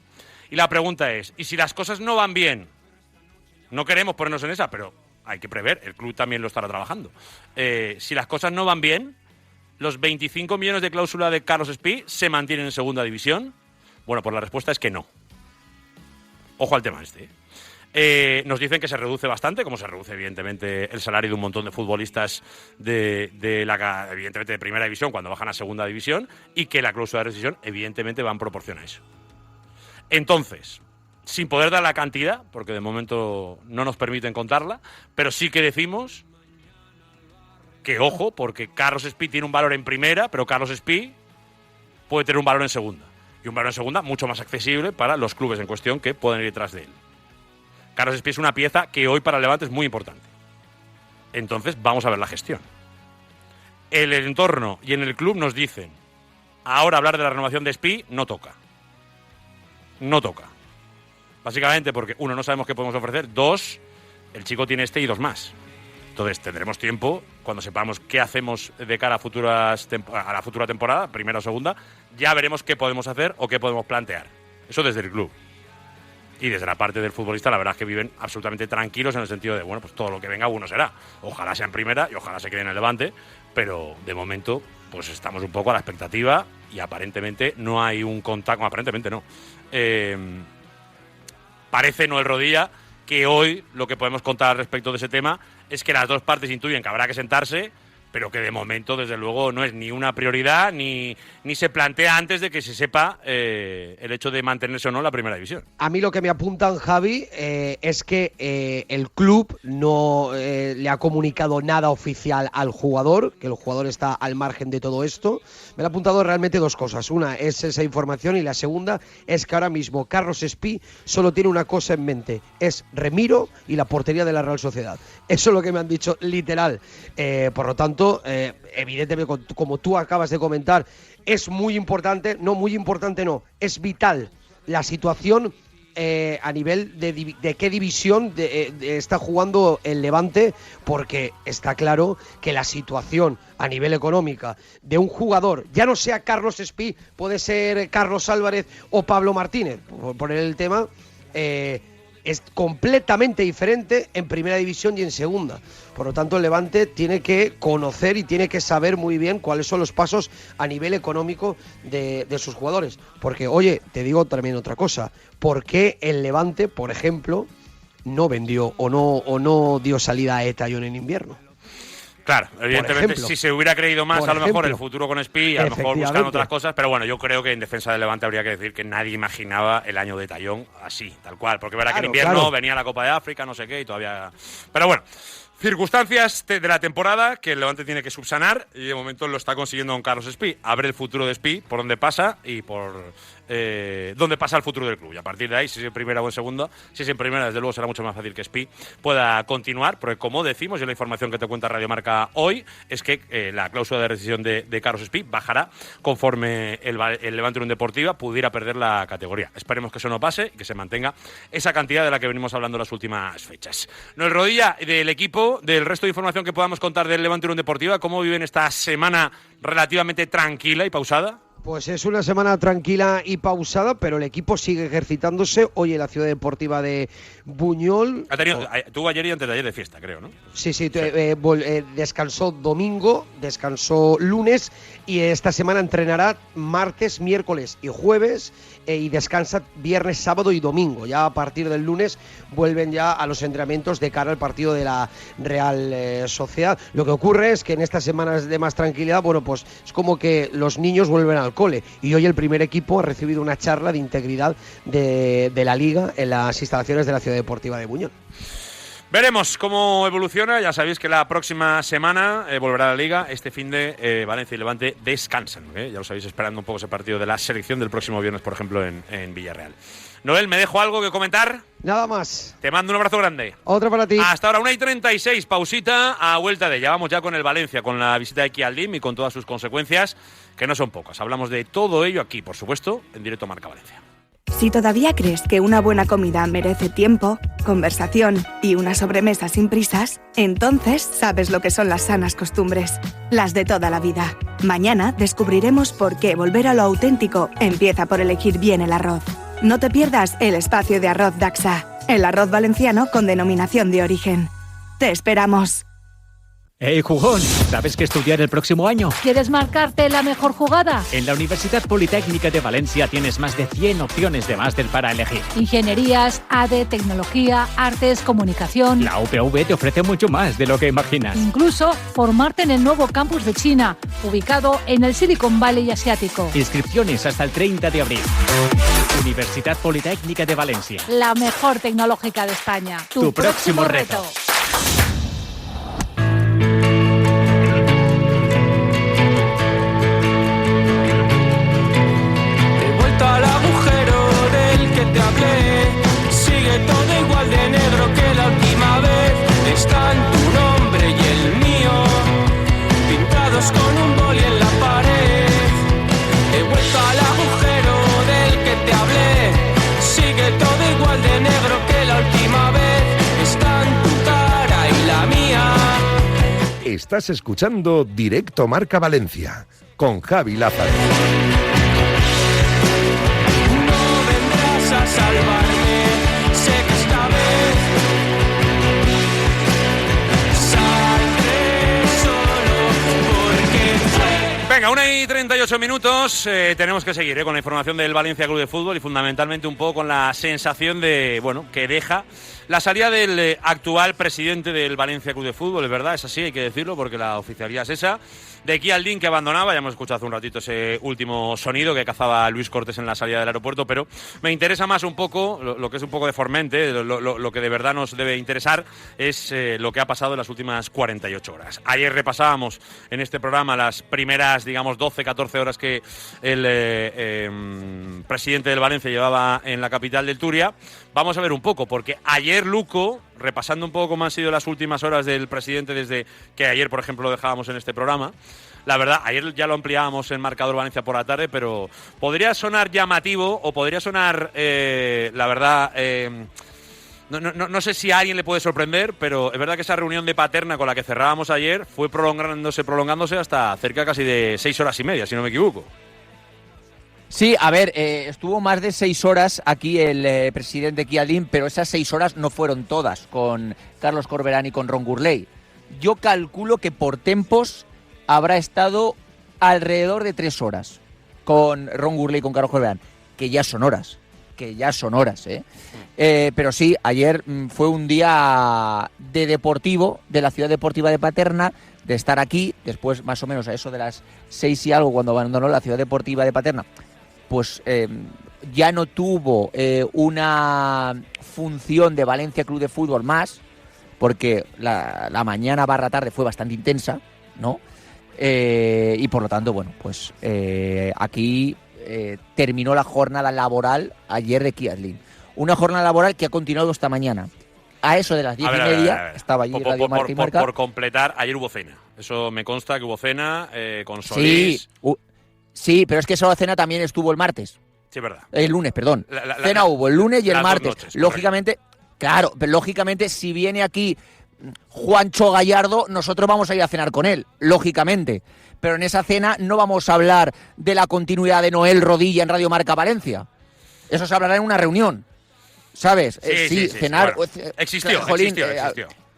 S3: Y la pregunta es, ¿y si las cosas no van bien? No queremos ponernos en esa, pero hay que prever, el club también lo estará trabajando. Si las cosas no van bien, ¿los 25 millones de cláusula de Carlos Espí se mantienen en segunda división? Bueno, pues la respuesta es que no. Ojo al tema este. Nos dicen que se reduce bastante, como se reduce evidentemente el salario de un montón de futbolistas evidentemente de primera división cuando bajan a segunda división, y que la cláusula de rescisión evidentemente va en proporción a eso. Entonces, sin poder dar la cantidad, porque de momento no nos permiten contarla, pero sí que decimos que ojo, porque Carlos Espí tiene un valor en primera, pero Carlos Espí puede tener un valor en segunda. Y un valor en segunda mucho más accesible para los clubes en cuestión que pueden ir detrás de él. Carlos Espí es una pieza que hoy para el Levante es muy importante. Entonces, vamos a ver la gestión. El entorno y en el club nos dicen, ahora hablar de la renovación de Espí no toca. No toca. Básicamente porque, uno, no sabemos qué podemos ofrecer. Dos, el chico tiene y 2 más. Entonces tendremos tiempo, cuando sepamos qué hacemos de cara a la futura temporada, primera o segunda, ya veremos qué podemos hacer o qué podemos plantear. Eso desde el club. Y desde la parte del futbolista, la verdad es que viven absolutamente tranquilos en el sentido de, bueno, pues todo lo que venga bueno será. Ojalá sea en primera y ojalá se quede en el Levante, pero de momento pues estamos un poco a la expectativa y aparentemente no hay un contacto, aparentemente no. Parece Noel Rodilla que hoy lo que podemos contar respecto de ese tema es que las dos partes intuyen que habrá que sentarse, pero que de momento, desde luego, no es ni una prioridad ni se plantea antes de que se sepa el hecho de mantenerse o no en la primera división.
S8: A mí lo que me apuntan, Javi, es que el club no le ha comunicado nada oficial al jugador, que el jugador está al margen de todo esto. Me han apuntado realmente 2 cosas. Una es esa información y la segunda es que ahora mismo Carlos Espí solo tiene una cosa en mente, es Remiro y la portería de la Real Sociedad. Eso es lo que me han dicho literal. Por lo tanto, evidentemente, como tú acabas de comentar, es muy importante, es vital la situación a nivel de qué división está jugando el Levante, porque está claro que la situación a nivel económica de un jugador, ya no sea Carlos Espí, puede ser Carlos Álvarez o Pablo Martínez, por poner el tema, es completamente diferente en primera división y en segunda. Por lo tanto, el Levante tiene que conocer y tiene que saber muy bien cuáles son los pasos a nivel económico de sus jugadores. Porque, oye, te digo también otra cosa. ¿Por qué el Levante, por ejemplo, no vendió o no dio salida a Eta John en invierno?
S3: Claro, evidentemente,
S8: ejemplo,
S3: si se hubiera creído más, a lo mejor el futuro con Spi, a lo mejor buscando otras cosas, pero bueno, yo creo que en defensa del Levante habría que decir que nadie imaginaba el año de Tallón así, tal cual, porque verá que en invierno venía la Copa de África, no sé qué, y todavía... Pero bueno, circunstancias de la temporada que el Levante tiene que subsanar y de momento lo está consiguiendo don Carlos Spi. Abre el futuro de Spi, por dónde pasa y por dónde pasa el futuro del club. Y a partir de ahí, si es en primera o en segunda, si es en primera, desde luego será mucho más fácil que Spi pueda continuar, porque como decimos, y la información que te cuenta Radio Marca hoy, es que la cláusula de rescisión de Carlos Spi bajará conforme el Levante Unión Deportiva pudiera perder la categoría. Esperemos que eso no pase y que se mantenga esa cantidad de la que venimos hablando en las últimas fechas. Noel Rodilla, del equipo, del resto de información que podamos contar del Levante Unión Deportiva, ¿cómo viven esta semana relativamente tranquila y pausada?
S8: Pues es una semana tranquila y pausada, pero el equipo sigue ejercitándose hoy en la Ciudad Deportiva de Buñol.
S3: Tuvo ayer y antes de ayer de fiesta, creo, ¿no?
S8: Sí, descansó domingo, descansó lunes y esta semana entrenará martes, miércoles y jueves y descansa viernes, sábado y domingo. Ya a partir del lunes vuelven ya a los entrenamientos de cara al partido de la Real Sociedad. Lo que ocurre es que en estas semanas de más tranquilidad, bueno, pues es como que los niños vuelven al cole y hoy el primer equipo ha recibido una charla de integridad de la Liga en las instalaciones de la Ciudad Deportiva de Buñol.
S3: Veremos cómo evoluciona. Ya sabéis que la próxima semana volverá a la Liga. Este fin de Valencia y Levante descansan. Ya lo sabéis, esperando un poco ese partido de la selección del próximo viernes, por ejemplo, en Villarreal. Noel, ¿me dejo algo que comentar?
S8: Nada más.
S3: Te mando un abrazo grande.
S8: Otro para ti.
S3: Hasta ahora, 1:36, pausita a vuelta de ella. Vamos ya con el Valencia, con la visita de Kialdim y con todas sus consecuencias, que no son pocas. Hablamos de todo ello aquí, por supuesto, en directo Marca Valencia.
S9: Si todavía crees que una buena comida merece tiempo, conversación y una sobremesa sin prisas, entonces sabes lo que son las sanas costumbres, las de toda la vida. Mañana descubriremos por qué volver a lo auténtico empieza por elegir bien el arroz. No te pierdas el espacio de arroz Daxa, el arroz valenciano con denominación de origen. ¡Te esperamos!
S10: ¡Hey, jugón! ¿Sabes qué estudiar el próximo año?
S11: ¿Quieres marcarte la mejor jugada?
S10: En la Universidad Politécnica de Valencia tienes más de 100 opciones de máster para elegir.
S11: Ingenierías, ADE, tecnología, artes, comunicación...
S10: La UPV te ofrece mucho más de lo que imaginas.
S11: Incluso formarte en el nuevo campus de China, ubicado en el Silicon Valley asiático.
S10: Inscripciones hasta el 30 de abril. Universidad Politécnica de Valencia.
S11: La mejor tecnológica de España.
S10: Tu próximo reto.
S1: Al agujero del que te hablé, sigue todo igual de negro que la última vez. Están tu nombre y el mío pintados con un boli en la pared. He vuelto al agujero del que te hablé, sigue todo igual de negro que la última vez. Están tu cara y la mía.
S2: Estás escuchando Directo Marca Valencia con Javi Lázaro.
S1: A salvarme, sé que esta vez saldré solo porque...
S3: Venga, 1:38. Tenemos que seguir con la información del Valencia Club de Fútbol y fundamentalmente un poco con la sensación de, bueno, que deja la salida del actual presidente del Valencia Club de Fútbol. Es verdad, es así, hay que decirlo, porque la oficialidad es esa. De Kialdim, que abandonaba, ya hemos escuchado hace un ratito ese último sonido que cazaba Luis Cortés en la salida del aeropuerto, pero me interesa más un poco, lo que es un poco de Formente, lo que de verdad nos debe interesar es lo que ha pasado en las últimas 48 horas. Ayer repasábamos en este programa las primeras, digamos, 12-14 horas que el presidente del Valencia llevaba en la capital del Turia. Vamos a ver un poco, porque ayer Luco, repasando un poco cómo han sido las últimas horas del presidente desde que ayer, por ejemplo, lo dejábamos en este programa. La verdad, ayer ya lo ampliábamos en Marcador Valencia por la tarde, pero podría sonar llamativo o podría sonar, la verdad, no sé si a alguien le puede sorprender, pero es verdad que esa reunión de Paterna con la que cerrábamos ayer fue prolongándose hasta cerca casi de 6 horas y media, si no me equivoco.
S5: Sí, a ver, estuvo más de 6 horas aquí el presidente Kiat Lim, pero esas 6 horas no fueron todas con Carlos Corberán y con Ron Gurley. Yo calculo que por tempos habrá estado alrededor de 3 horas con Ron Gurley y con Carlos Corberán, que ya son horas, pero sí, ayer fue un día de deportivo, de la ciudad deportiva de Paterna, de estar aquí, después más o menos a eso de las 6 y algo, cuando abandonó la ciudad deportiva de Paterna, pues ya no tuvo una función de Valencia Club de Fútbol más, porque la mañana barra tarde fue bastante intensa, ¿no? Y por lo tanto, bueno, pues aquí terminó la jornada laboral ayer de Kiat Lim. Una jornada laboral que ha continuado esta mañana. A eso de las 10:30 estaba allí Radio Marca y Marca.
S3: Por completar, ayer hubo cena. Eso me consta que hubo cena con Solís.
S5: Sí, pero es que esa cena también estuvo el martes.
S3: Sí, verdad.
S5: El lunes, perdón. Cena hubo el lunes y el martes.
S3: Noches,
S5: lógicamente, claro, pero lógicamente si viene aquí Juancho Gallardo, nosotros vamos a ir a cenar con él, lógicamente. Pero en esa cena no vamos a hablar de la continuidad de Noel Rodilla en Radio Marca Valencia. Eso se hablará en una reunión, ¿sabes?
S3: Sí,
S5: cenar...
S3: Bueno, existió.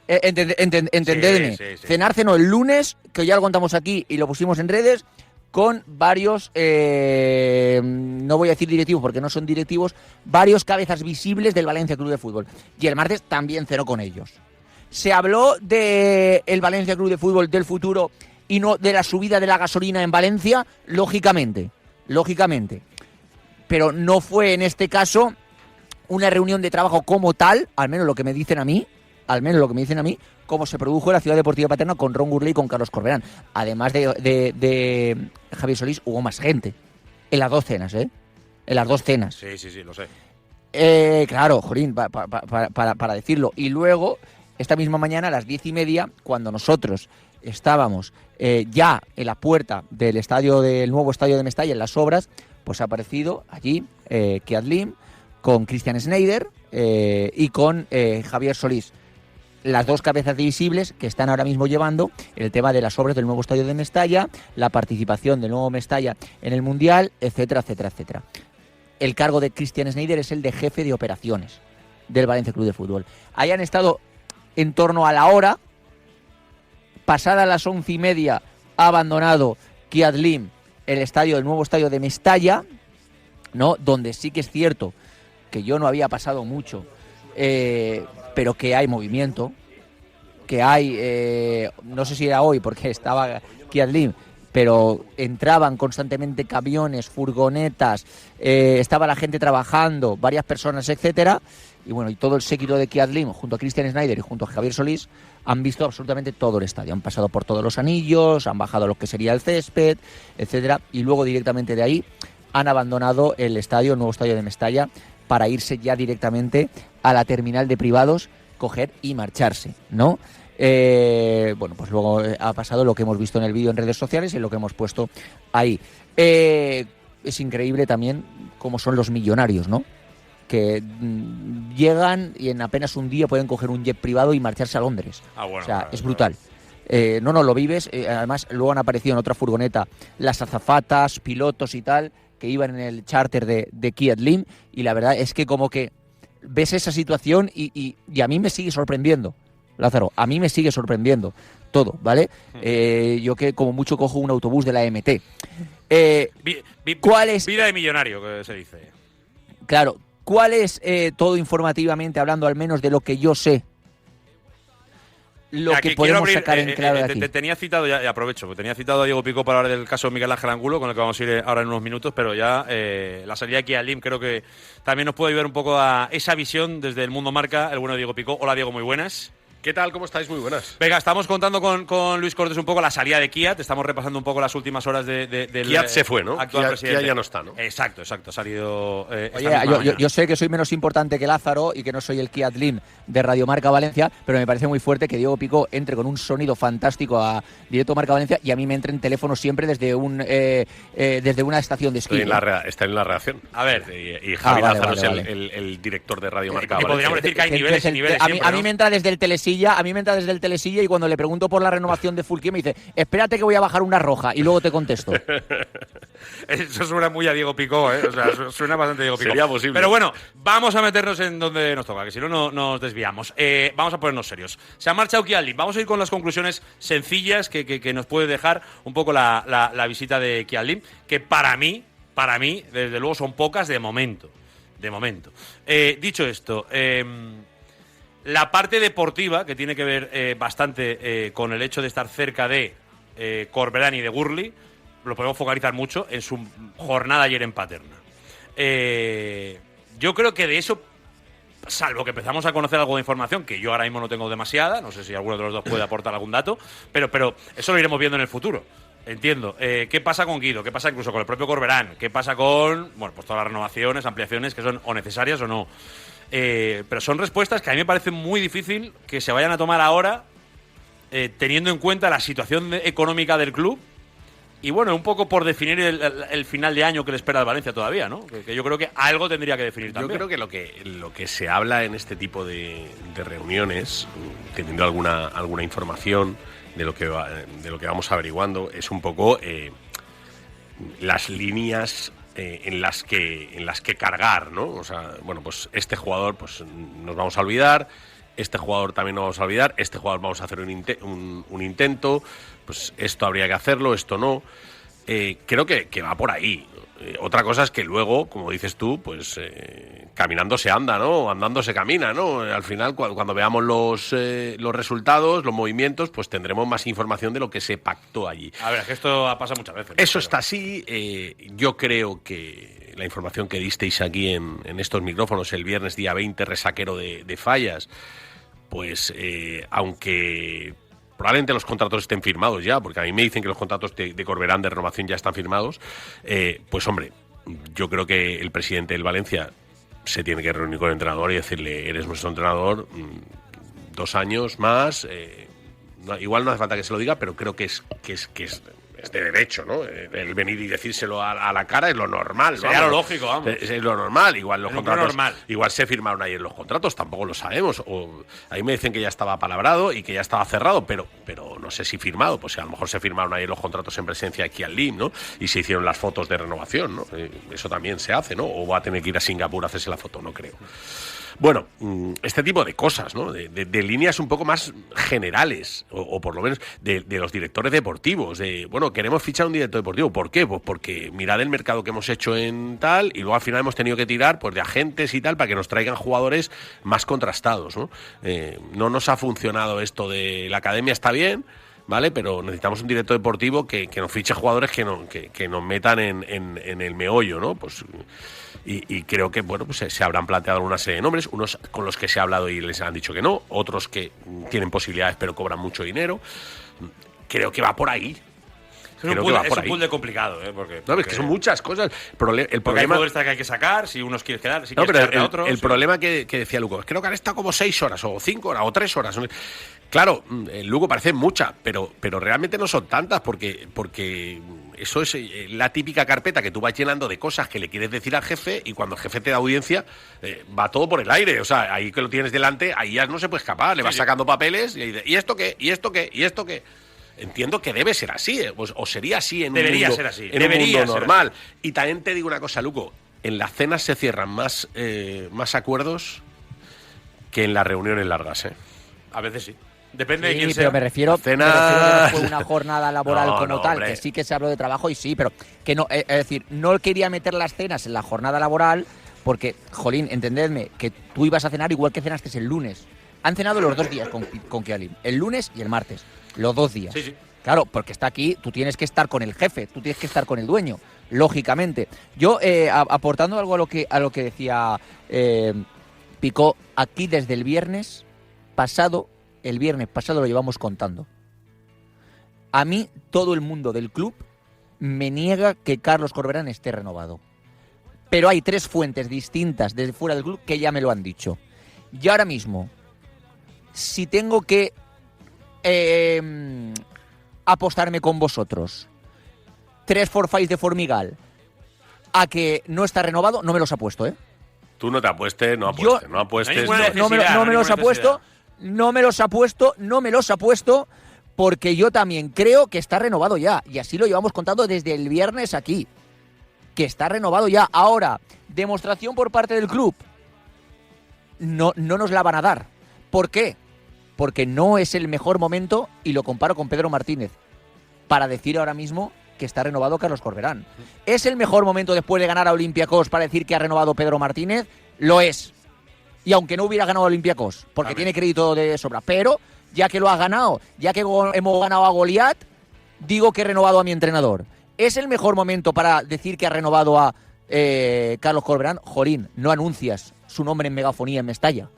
S5: Entendedme.
S3: Sí.
S5: Cenar cenó el lunes, que ya lo contamos aquí y lo pusimos en redes, con varios, no voy a decir directivos porque no son directivos, varios cabezas visibles del Valencia Club de Fútbol. Y el martes también cenó con ellos. Se habló del Valencia Club de Fútbol del futuro y no de la subida de la gasolina en Valencia, lógicamente. Pero no fue en este caso una reunión de trabajo como tal, al menos lo que me dicen a mí, como se produjo en la Ciudad Deportiva de Paterna con Ron Gurley y con Carlos Corberán. Además de Javier Solís, hubo más gente en las 2 cenas, ¿eh? En las 2 cenas.
S3: Sí, lo sé.
S5: Claro, Jorín, para decirlo. Y luego, esta misma mañana, a las 10:30, cuando nosotros estábamos ya en la puerta del nuevo estadio de Mestalla, en las obras, pues ha aparecido allí Kiat Lim con Christian Schneider y con Javier Solís. Las 2 cabezas visibles que están ahora mismo llevando el tema de las obras del nuevo estadio de Mestalla, la participación del nuevo Mestalla en el Mundial, etcétera. El cargo de Christian Schneider es el de jefe de operaciones del Valencia Club de Fútbol. Ahí han estado en torno a la hora. Pasada las 11:30 ha abandonado Kiat Lim el nuevo estadio de Mestalla, ¿no? Donde sí que es cierto que yo no había pasado mucho, pero que hay movimiento, que hay, no sé si era hoy porque estaba Kiat Lim, pero entraban constantemente camiones, furgonetas, estaba la gente trabajando, varias personas, etcétera, y bueno, y todo el séquito de Kiat Lim junto a Christian Schneider y junto a Javier Solís han visto absolutamente todo el estadio, han pasado por todos los anillos, han bajado lo que sería el césped, etcétera, y luego directamente de ahí han abandonado el nuevo estadio de Mestalla, para irse ya directamente a la terminal de privados, coger y marcharse, ¿no? Bueno, pues luego ha pasado lo que hemos visto en el vídeo en redes sociales y lo que hemos puesto ahí. Es increíble también cómo son los millonarios, ¿no? Que llegan y en apenas un día pueden coger un jet privado y marcharse a Londres.
S3: Bueno,
S5: o sea, es brutal. No, lo vives. Además, luego han aparecido en otra furgoneta las azafatas, pilotos y tal, que iban en el charter de Kiat Lim, y la verdad es que como que ves esa situación y a mí me sigue sorprendiendo, Lázaro, a mí me sigue sorprendiendo todo, ¿vale? Yo que como mucho cojo un autobús de la MT. ¿Cuál es?
S3: Vida de millonario, que se dice.
S5: Claro, ¿cuál es, todo informativamente hablando, al menos de lo que yo sé, lo que podemos sacar en claro de aquí?
S3: Tenía citado, ya aprovecho, porque tenía citado a Diego Picó para hablar del caso Miguel Ángel Angulo, con el que vamos a ir ahora en unos minutos, pero ya la salida de Kiat Lim creo que también nos puede ayudar un poco a esa visión desde el mundo marca, el bueno de Diego Picó. Hola Diego, muy buenas.
S12: ¿Qué tal? ¿Cómo estáis? Muy buenas.
S3: Venga, estamos contando con Luis Cortés un poco la salida de Kiat, estamos repasando un poco las últimas horas del
S12: Kiat se fue, ¿no?
S3: Actual presidente.
S12: Kiat ya no está, ¿no?
S3: Exacto, ha salido
S5: Oye, yo sé que soy menos importante que Lázaro y que no soy el Kiat Lim de Radio Marca Valencia, pero me parece muy fuerte que Diego Picó entre con un sonido fantástico a Directo Marca Valencia y a mí me entra en teléfono siempre desde una estación de esquí.
S12: Está en la reacción.
S3: A ver.
S12: Y Javi Lázaro es el director de Radio Marca Valencia.
S3: Podríamos decir que hay niveles y niveles.
S5: A mí me entra desde el Telesiete telesilla, a mí me entra desde el telesilla y cuando le pregunto por la renovación de Fulquier me dice, espérate que voy a bajar una roja y luego te contesto.
S3: Eso suena muy a Diego Picó, ¿eh? O sea, suena bastante a Diego Picó.
S12: Sería posible.
S3: Pero bueno, vamos a meternos en donde nos toca, que si no nos desviamos. Vamos a ponernos serios. Se ha marchado Kial-Lim. Vamos a ir con las conclusiones sencillas que nos puede dejar un poco la visita de Kial-Lim, que para mí, desde luego, son pocas de momento. Dicho esto, la parte deportiva, que tiene que ver bastante con el hecho de estar cerca de Corberán y de Gurley, lo podemos focalizar mucho en su jornada ayer en Paterna. Yo creo que de eso, salvo que empezamos a conocer algo de información, que yo ahora mismo no tengo demasiada, no sé si alguno de los dos puede aportar algún dato, pero eso lo iremos viendo en el futuro. Entiendo. ¿Qué pasa con Guido? ¿Qué pasa incluso con el propio Corberán? ¿Qué pasa con, bueno, pues todas las renovaciones, ampliaciones que son o necesarias o no? Pero son respuestas que a mí me parece muy difícil que se vayan a tomar ahora, teniendo en cuenta la situación económica del club y, bueno, un poco por definir el final de año que le espera al Valencia todavía, ¿no? Que yo creo que algo tendría que definir también.
S12: Yo creo que lo que se habla en este tipo de reuniones, teniendo alguna información de lo que vamos averiguando, es un poco las líneas en las que cargar, ¿no? O sea, bueno, pues este jugador pues nos vamos a olvidar, este jugador también nos vamos a olvidar, este jugador vamos a hacer un intento, pues esto habría que hacerlo, esto no. Creo que va por ahí. Otra cosa es que luego, como dices tú, pues caminando se anda, ¿no? Andando se camina, ¿no? Al final, cuando veamos los resultados, los movimientos, pues tendremos más información de lo que se pactó allí.
S3: A ver, es que esto pasa muchas veces.
S12: Eso está así. Yo creo que la información que disteis aquí en estos micrófonos el viernes día 20, resaquero de fallas, pues aunque probablemente los contratos estén firmados ya, porque a mí me dicen que los contratos de Corberán de renovación ya están firmados, pues hombre, yo creo que el presidente del Valencia se tiene que reunir con el entrenador y decirle, eres nuestro entrenador, 2 años más, igual no hace falta que se lo diga, pero creo que es de derecho, ¿no? El venir y decírselo a la cara es lo normal.
S3: Sería lo lógico, vamos.
S12: Es lo normal. Igual los contratos,
S3: normal.
S12: Igual se firmaron ayer los contratos, tampoco lo sabemos. O ahí me dicen que ya estaba palabrado y que ya estaba cerrado, pero no sé si firmado. Pues a lo mejor se firmaron ayer los contratos en presencia de Kial-Lim, ¿no? Y se hicieron las fotos de renovación, ¿no? Eso también se hace, ¿no? O va a tener que ir a Singapur a hacerse la foto, no creo. Bueno, este tipo de cosas, ¿no? De líneas un poco más generales, o por lo menos de los directores deportivos, bueno, queremos fichar un director deportivo. ¿Por qué? Pues porque mirad el mercado que hemos hecho en tal, y luego al final hemos tenido que tirar pues de agentes y tal para que nos traigan jugadores más contrastados, ¿no? No nos ha funcionado esto de la academia, está bien, ¿vale? Pero necesitamos un director deportivo que nos fiche jugadores que nos metan en el meollo, ¿no? Pues y creo que, bueno, pues se habrán planteado una serie de nombres, unos con los que se ha hablado y les han dicho que no, otros que tienen posibilidades pero cobran mucho dinero. Creo que va por ahí.
S3: Es un puzzle complicado, ¿eh? Porque
S12: es que son muchas cosas. El problema,
S3: hay futbolistas que hay que sacar, si unos quieren quedar, si
S12: no,
S3: quieres
S12: pero
S3: a otros.
S12: El problema que decía Luco, creo que han estado como 6 horas, o 5 horas, o 3 horas. Claro, Luco parece mucha, pero realmente no son tantas, porque eso es la típica carpeta que tú vas llenando de cosas que le quieres decir al jefe, y cuando el jefe te da audiencia, va todo por el aire. O sea, ahí que lo tienes delante, ahí ya no se puede escapar. Le vas sacando papeles y dices, ¿y esto qué? ¿Y esto qué? ¿Y esto qué? Entiendo que debe ser así, o sería así en un mundo normal. Y también te digo una cosa, Luco, en las cenas se cierran más acuerdos que en las reuniones largas, ¿eh?
S3: A veces sí. Depende de quién
S5: pero
S3: sea.
S5: me refiero que no fue una jornada laboral como tal,
S12: hombre.
S5: que sí que se habló de trabajo y sí, pero que no, es decir, no quería meter las cenas en la jornada laboral porque, jolín, entendedme, que tú ibas a cenar igual que cenaste el lunes. Han cenado los 2 días con Kial-Lim, el lunes y el martes, los 2 días.
S3: Sí.
S5: Claro, porque está aquí, tú tienes que estar con el jefe, tú tienes que estar con el dueño, lógicamente. Yo, aportando algo a lo que decía Picó, aquí desde el viernes pasado lo llevamos contando. A mí, todo el mundo del club me niega que Carlos Corberán esté renovado. Pero hay 3 fuentes distintas desde fuera del club que ya me lo han dicho. Y ahora mismo, si tengo que apostarme con vosotros 3 forfaits de Formigal a que no está renovado, no me los apuesto, ¿eh?
S12: Tú no te apuestes, no apuestes.
S5: No me los apuesto, no me los ha puesto porque yo también creo que está renovado ya. Y así lo llevamos contando desde el viernes aquí. Que está renovado ya. Ahora, demostración por parte del club. No nos la van a dar. ¿Por qué? Porque no es el mejor momento, y lo comparo con Pedro Martínez, para decir ahora mismo que está renovado Carlos Corberán. ¿Es el mejor momento después de ganar a Olympiacos para decir que ha renovado Pedro Martínez? Lo es. Y aunque no hubiera ganado a Olympiacos, porque tiene crédito de sobra, pero ya que lo ha ganado, ya que hemos ganado a Goliat, digo que he renovado a mi entrenador. ¿Es el mejor momento para decir que ha renovado a Carlos Corberán? Jolín, no anuncias su nombre en megafonía en Mestalla.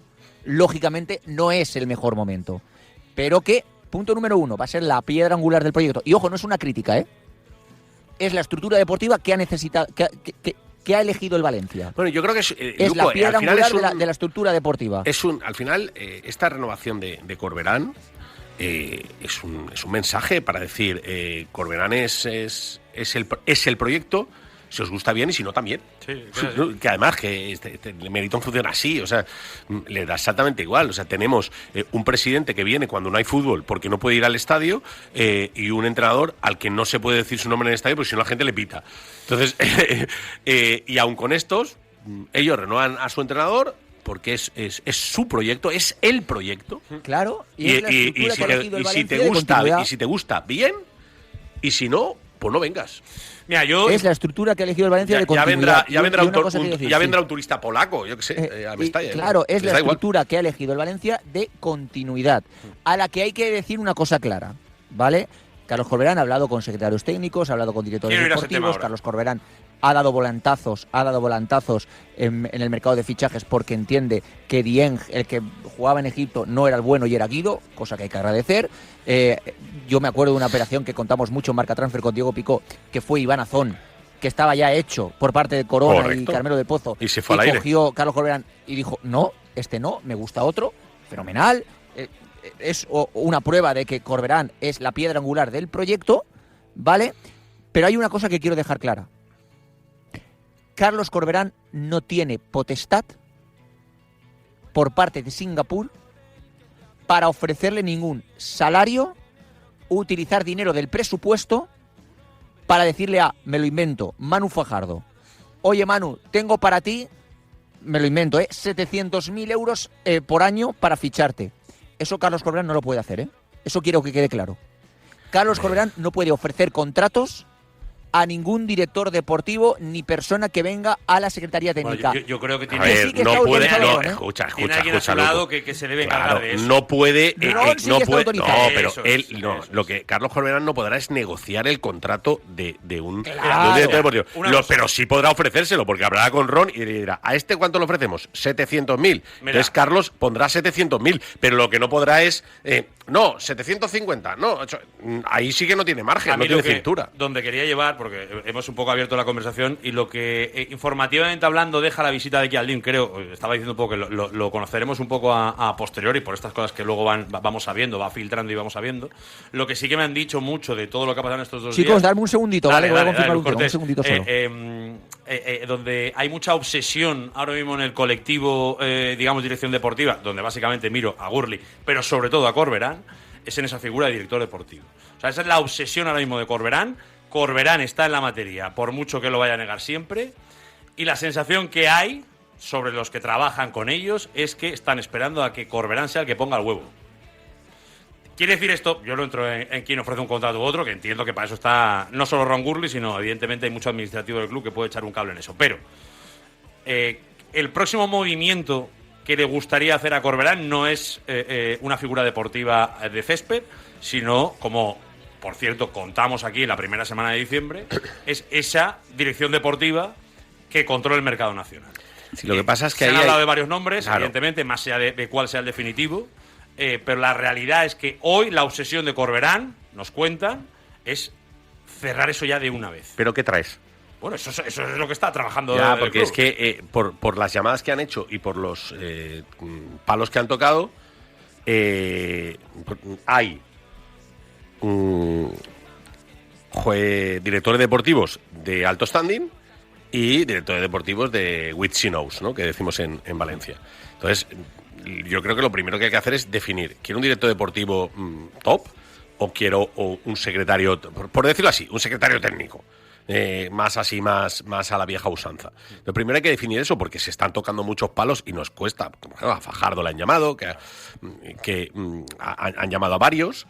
S5: Lógicamente no es el mejor momento. Pero que, punto número 1, va a ser la piedra angular del proyecto. Y ojo, no es una crítica, ¿eh? Es la estructura deportiva que ha necesitado, que ha elegido el Valencia.
S12: Bueno, yo creo que
S5: es la piedra angular de la estructura deportiva.
S12: Al final, esta renovación de Corberán es un mensaje para decir, Corberán es el proyecto. Si os gusta bien y si no también. Sí, claro. Que además que el Meriton funciona así, o sea, le da exactamente igual. O sea, tenemos un presidente que viene cuando no hay fútbol porque no puede ir al estadio y un entrenador al que no se puede decir su nombre en el estadio porque si no la gente le pita. Entonces, y aun con estos, ellos renuevan a su entrenador porque es su proyecto, es el proyecto.
S5: Claro,
S12: y si te gusta, bien, y si no, pues no vengas. Mira,
S5: es la estructura que ha elegido el Valencia de continuidad.
S12: Ya vendrá un turista polaco, yo qué sé, a Mestalla.
S5: Claro, es la estructura que ha elegido el Valencia de continuidad, a la que hay que decir una cosa clara, ¿vale? Carlos Corberán ha hablado con secretarios técnicos, ha hablado con directores deportivos. Carlos Corberán ha dado volantazos en el mercado de fichajes porque entiende que Dieng, el que jugaba en Egipto, no era el bueno y era Guido, cosa que hay que agradecer. Yo me acuerdo de una operación que contamos mucho en Marca Transfer con Diego Picó, que fue Iván Azón, que estaba ya hecho por parte de Corona. Correcto. Y Carmelo de Pozo.
S12: Y se fue al aire.
S5: Cogió Carlos Corberán y dijo, no, no, me gusta otro, fenomenal. Es una prueba de que Corberán es la piedra angular del proyecto, ¿vale? Pero hay una cosa que quiero dejar clara. Carlos Corberán no tiene potestad por parte de Singapur para ofrecerle ningún salario, utilizar dinero del presupuesto para decirle me lo invento, Manu Fajardo, oye Manu, tengo para ti, me lo invento, 700.000 euros por año para ficharte. Eso Carlos Corberán no lo puede hacer, ¿eh? Eso quiero que quede claro. Carlos Corberán no puede ofrecer contratos a ningún director deportivo ni persona que venga a la Secretaría Técnica.
S3: Bueno, yo creo que tiene...
S12: no puede...
S3: Escucha, que se debe encargar de eso.
S12: No puede... no puede... No, pero
S3: eso,
S12: lo que Carlos Corberán no podrá es negociar el contrato de un
S5: director
S12: deportivo. Pero sí podrá ofrecérselo, porque hablará con Ron y le dirá, ¿a este cuánto le ofrecemos? 700.000. Entonces Carlos pondrá 700.000, pero lo que no podrá es... no, 750, no. Ahí sí que no tiene margen, no tiene cintura.
S3: Donde quería llevar, porque hemos un poco abierto la conversación, y lo que informativamente hablando deja la visita de Kialdin, creo, estaba diciendo un poco que lo conoceremos un poco a posteriori por estas cosas que luego vamos sabiendo, va filtrando y vamos sabiendo. Lo que sí que me han dicho mucho de todo lo que ha pasado en estos 2 días...
S5: Chicos, darme un segundito, ¿vale? Voy a confirmar un segundito solo.
S3: Donde hay mucha obsesión ahora mismo en el colectivo, digamos, dirección deportiva, donde básicamente miro a Gurli, pero sobre todo a Corberán, es en esa figura de director deportivo. O sea, esa es la obsesión ahora mismo de Corberán. Corberán está en la materia, por mucho que lo vaya a negar siempre, y la sensación que hay sobre los que trabajan con ellos es que están esperando a que Corberán sea el que ponga el huevo. ¿Quiere decir esto? Yo no entro en quién ofrece un contrato u otro, que entiendo que para eso está no solo Ron Gurli, sino evidentemente hay mucho administrativo del club que puede echar un cable en eso. Pero el próximo movimiento que le gustaría hacer a Corberán no es una figura deportiva de césped, sino, como por cierto contamos aquí en la primera semana de diciembre, es esa dirección deportiva que controla el mercado nacional.
S12: Sí, lo que pasa es que
S3: se han hablado de varios nombres, claro, evidentemente, más allá de cuál sea el definitivo, pero la realidad es que hoy la obsesión de Corberán, nos cuentan, es cerrar eso ya de una vez.
S12: ¿Pero qué traes?
S3: Bueno, eso es lo que está trabajando.
S12: Ya, porque es que por las llamadas que han hecho y por los palos que han tocado, hay directores deportivos de alto standing y directores deportivos de Which She Knows, ¿no? Que decimos en Valencia. Entonces, yo creo que lo primero que hay que hacer es definir, ¿quiero un director deportivo top o quiero un secretario, por decirlo así, un secretario técnico? Más a la vieja usanza. Lo primero hay que definir eso porque se están tocando muchos palos y nos cuesta. Bueno, a Fajardo le han llamado, han llamado a varios.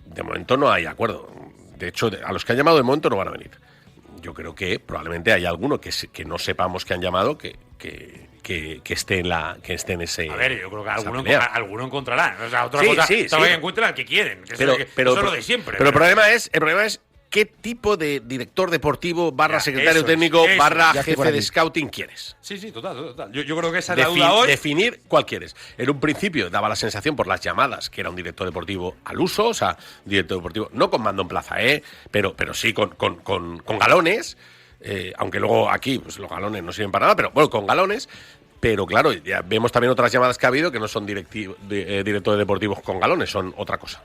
S12: De momento no hay acuerdo. De hecho, a los que han llamado de momento no van a venir. Yo creo que probablemente hay alguno que no sepamos que han llamado que esté en ese.
S3: A ver, yo creo que alguno encontrarán. O sea, otra cosa que encuentran al que quieren. Eso es lo de siempre.
S12: Pero el problema es ¿qué tipo de director deportivo / secretario técnico / jefe de scouting quieres?
S3: Sí, total. Yo creo que esa es la duda hoy.
S12: Definir cuál quieres. En un principio daba la sensación por las llamadas que era un director deportivo al uso, o sea, director deportivo no con mando en plaza, pero sí con galones, aunque luego aquí pues, los galones no sirven para nada, pero bueno, con galones. Pero claro, ya vemos también otras llamadas que ha habido que no son directores deportivos con galones, son otra cosa.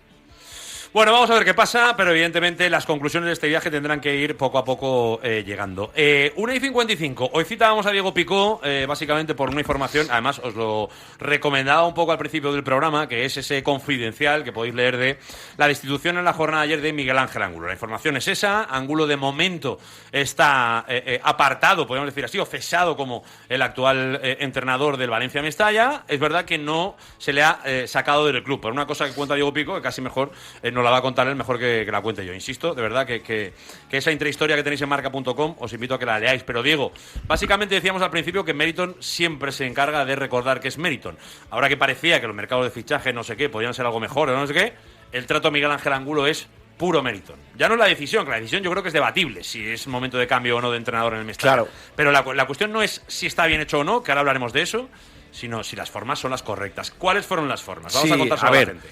S3: Bueno, vamos a ver qué pasa, pero evidentemente las conclusiones de este viaje tendrán que ir poco a poco llegando. 1:55. Hoy citábamos a Diego Picó, básicamente por una información, además os lo recomendaba un poco al principio del programa, que es ese confidencial que podéis leer de la destitución en la jornada de ayer de Miguel Ángel Angulo. La información es esa, Angulo de momento está apartado, podemos decir así, o cesado como el actual entrenador del Valencia Mestalla. Es verdad que no se le ha sacado del club, por una cosa que cuenta Diego Picó, que casi mejor no la va a contar él mejor que la cuente yo. Insisto, de verdad que esa intrahistoria que tenéis en marca.com os invito a que la leáis. Pero Diego, básicamente decíamos al principio que Meriton siempre se encarga de recordar que es Meriton. Ahora que parecía que los mercados de fichaje no sé qué podían ser algo mejor o no sé qué, el trato a Miguel Ángel Angulo es puro Meriton. Ya no es la decisión, que la decisión yo creo que es debatible si es momento de cambio o no de entrenador en el Mestalla.
S12: Claro.
S3: Pero la cuestión no es si está bien hecho o no, que ahora hablaremos de eso, sino si las formas son las correctas. ¿Cuáles fueron las formas? Vamos a contárselo a la gente.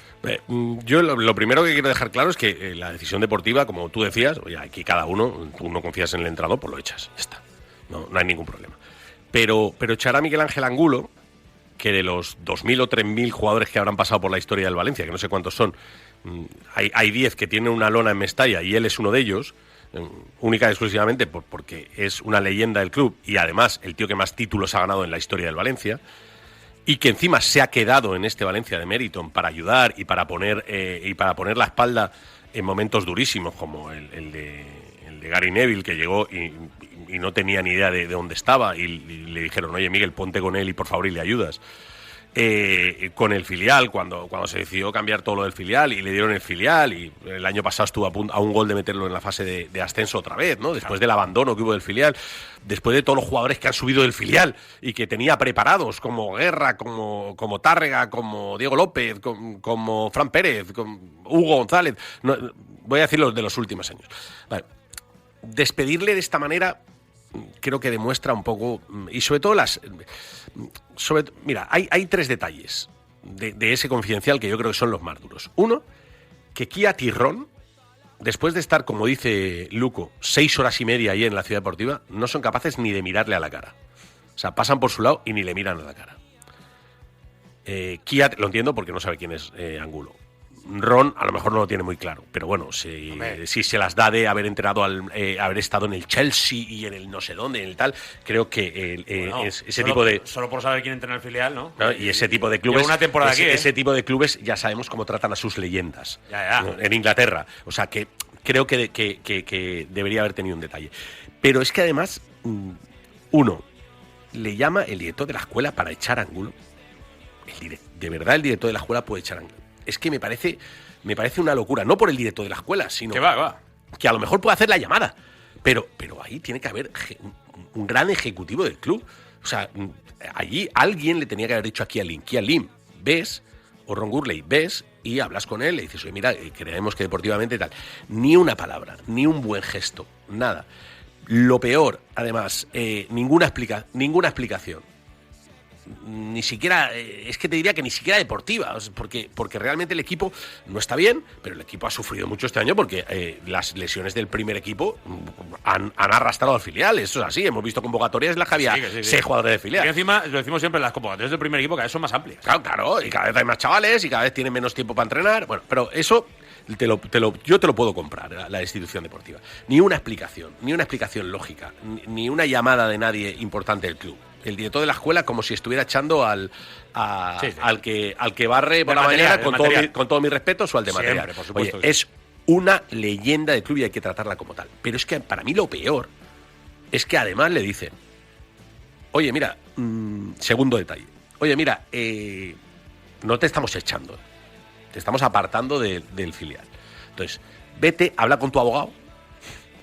S12: Yo lo primero que quiero dejar claro es que la decisión deportiva, como tú decías, oye, aquí cada uno, tú no confías en el entrenador, pues lo echas, ya está. No hay ningún problema. Pero echar a Miguel Ángel Angulo, que de los 2.000 o 3.000 jugadores que habrán pasado por la historia del Valencia, que no sé cuántos son, hay 10 que tienen una lona en Mestalla y él es uno de ellos, única y exclusivamente porque es una leyenda del club y además el tío que más títulos ha ganado en la historia del Valencia, y que encima se ha quedado en este Valencia de Meriton para ayudar y para poner la espalda en momentos durísimos como el de Gary Neville, que llegó y no tenía ni idea de dónde estaba y le dijeron, oye Miguel, ponte con él y por favor y le ayudas. Con el filial, cuando se decidió cambiar todo lo del filial y le dieron el filial, y el año pasado estuvo a un gol de meterlo en la fase de ascenso otra vez, ¿no? Después del abandono que hubo del filial, después de todos los jugadores que han subido del filial y que tenía preparados, como Guerra, como Tárrega, como Diego López, como Fran Pérez, como Hugo González, no, voy a decir los de los últimos años. Vale. Despedirle de esta manera creo que demuestra un poco, y sobre todo mira, hay 3 detalles de ese confidencial que yo creo que son los más duros. Uno, que Kia Tirrón, después de estar, como dice Luco, 6 horas y media ahí en la ciudad deportiva, no son capaces ni de mirarle a la cara. O sea, pasan por su lado y ni le miran a la cara. Kia, lo entiendo porque no sabe quién es Angulo. Ron a lo mejor no lo tiene muy claro, pero bueno, si se las da de haber enterado haber estado en el Chelsea y en el no sé dónde, en el tal, creo que ese tipo de...
S3: Solo por saber quién entrena el filial, ¿no?
S12: Y ese tipo de clubes...
S3: Una temporada aquí,
S12: ese tipo de clubes ya sabemos cómo tratan a sus leyendas. ¿No? En Inglaterra. O sea, que creo que debería haber tenido un detalle. Pero es que además, uno, le llama el director de la escuela para echar a Angulo. De verdad el director de la escuela puede echar a Angulo. Es que me parece una locura, no por el director de la escuela, sino que a lo mejor puede hacer la llamada, pero ahí tiene que haber un gran ejecutivo del club. O sea, allí alguien le tenía que haber dicho a Kia Lim, ves, o Ron Gurley, ves y hablas con él, le dices, oye, mira, creemos que deportivamente tal. Ni una palabra, ni un buen gesto, nada. Lo peor, además, ninguna explicación. Ni siquiera, es que te diría que ni siquiera deportiva, porque realmente el equipo no está bien, pero el equipo ha sufrido mucho este año porque las lesiones del primer equipo han arrastrado al filial. Eso es así, hemos visto convocatorias en las que había 6 jugadores de filial.
S3: Y encima, lo decimos siempre, las convocatorias del primer equipo cada vez son más amplias.
S12: Claro, y cada vez hay más chavales y cada vez tienen menos tiempo para entrenar. Bueno, pero eso yo te lo puedo comprar, la institución deportiva. Ni una explicación lógica, ni una llamada de nadie importante del club. El director de la escuela como si estuviera echando al que barre por la mañana, con todo mi respeto, o al de material.
S3: Siempre, por supuesto.
S12: Oye, es una leyenda del club y hay que tratarla como tal. Pero es que para mí lo peor es que además le dicen, oye, mira, segundo detalle, oye, mira, no te estamos echando, te estamos apartando del filial. Entonces, vete, habla con tu abogado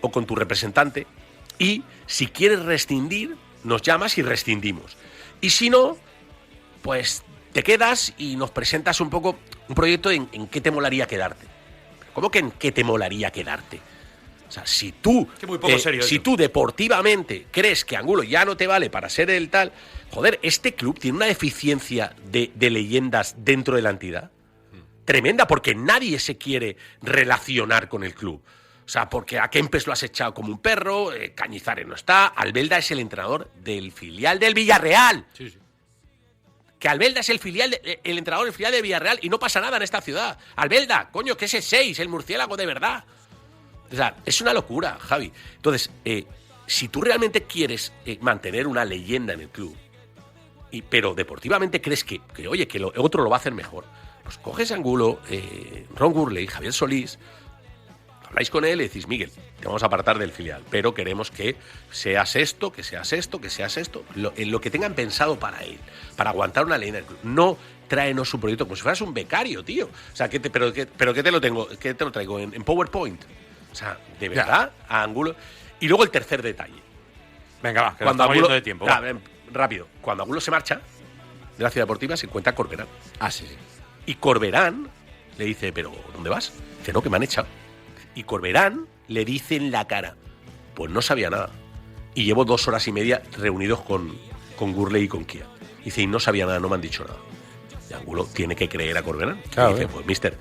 S12: o con tu representante y si quieres rescindir, nos llamas y rescindimos. Y si no, pues te quedas y nos presentas un poco un proyecto en qué te molaría quedarte. ¿Cómo que en qué te molaría quedarte? O sea, si tú, si tú deportivamente crees que Angulo ya no te vale para ser el tal, joder, este club tiene una deficiencia de leyendas dentro de la entidad tremenda, porque nadie se quiere relacionar con el club. O sea, porque a Kempes lo has echado como un perro, Cañizares no está, Albelda es el entrenador del filial del Villarreal. Sí, sí. Que Albelda es el entrenador del filial del Villarreal y no pasa nada en esta ciudad. Albelda, coño, que ese 6, el murciélago de verdad. O sea, es una locura, Javi. Entonces, si tú realmente quieres mantener una leyenda en el club, pero deportivamente crees que oye, que otro lo va a hacer mejor, pues coges a Angulo, Ron Gurley, Javier Solís, habláis con él y decís, Miguel, te vamos a apartar del filial, pero queremos que seas esto, en lo que tengan pensado para él, para aguantar una leyenda del club. No tráenos un proyecto como si fueras un becario, tío. O sea, pero ¿qué te lo traigo? ¿En PowerPoint? O sea, de verdad, a Angulo. Y luego el tercer detalle.
S3: Venga, va, que cuando estamos yendo de tiempo.
S12: Rápido. Cuando Angulo se marcha de la ciudad deportiva, se encuentra Corberán.
S3: Ah, sí.
S12: Y Corberán le dice, ¿pero dónde vas? Dice, no, que me han echado. Y Corberán le dice en la cara, pues no sabía nada. Y llevo 2 horas y media reunidos con Gurley y con Kia. Dice, y no sabía nada, no me han dicho nada. Y Angulo tiene que creer a Corberán. Claro, y dice, pues mister,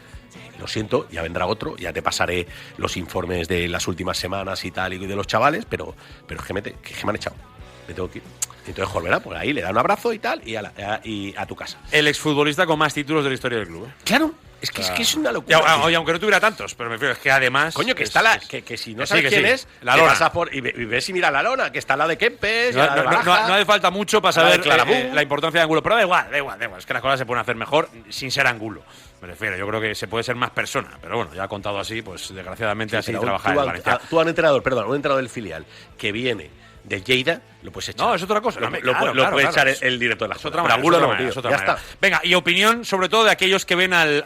S12: lo siento, ya vendrá otro, ya te pasaré los informes de las últimas semanas y tal, y de los chavales, pero es que me han echado. Me tengo que ir. Entonces Corberán, por ahí le da un abrazo y tal, y a tu casa.
S3: El exfutbolista con más títulos de la historia del club.
S12: Claro. Es que es una locura.
S3: Oye, aunque no tuviera tantos, pero me refiero, es que además.
S12: Coño, que está que si no sabes quién es,
S3: la lona.
S12: Pasas y ves y mira la lona, que está la de Kempes.
S3: No hace falta mucho para saber la importancia de Angulo. Pero da igual. Es que las cosas se pueden hacer mejor sin ser Angulo. Me refiero, yo creo que se puede ser más persona. Pero bueno, ya contado así, pues desgraciadamente así trabaja en Valencia.
S12: Tú un entrenador del filial que viene del Lleida, lo puedes echar.
S3: No, es otra cosa.
S12: Lo puede echar el director de la escuela. Angulo no, tío. Ya está.
S3: Venga, y opinión sobre todo de aquellos que ven al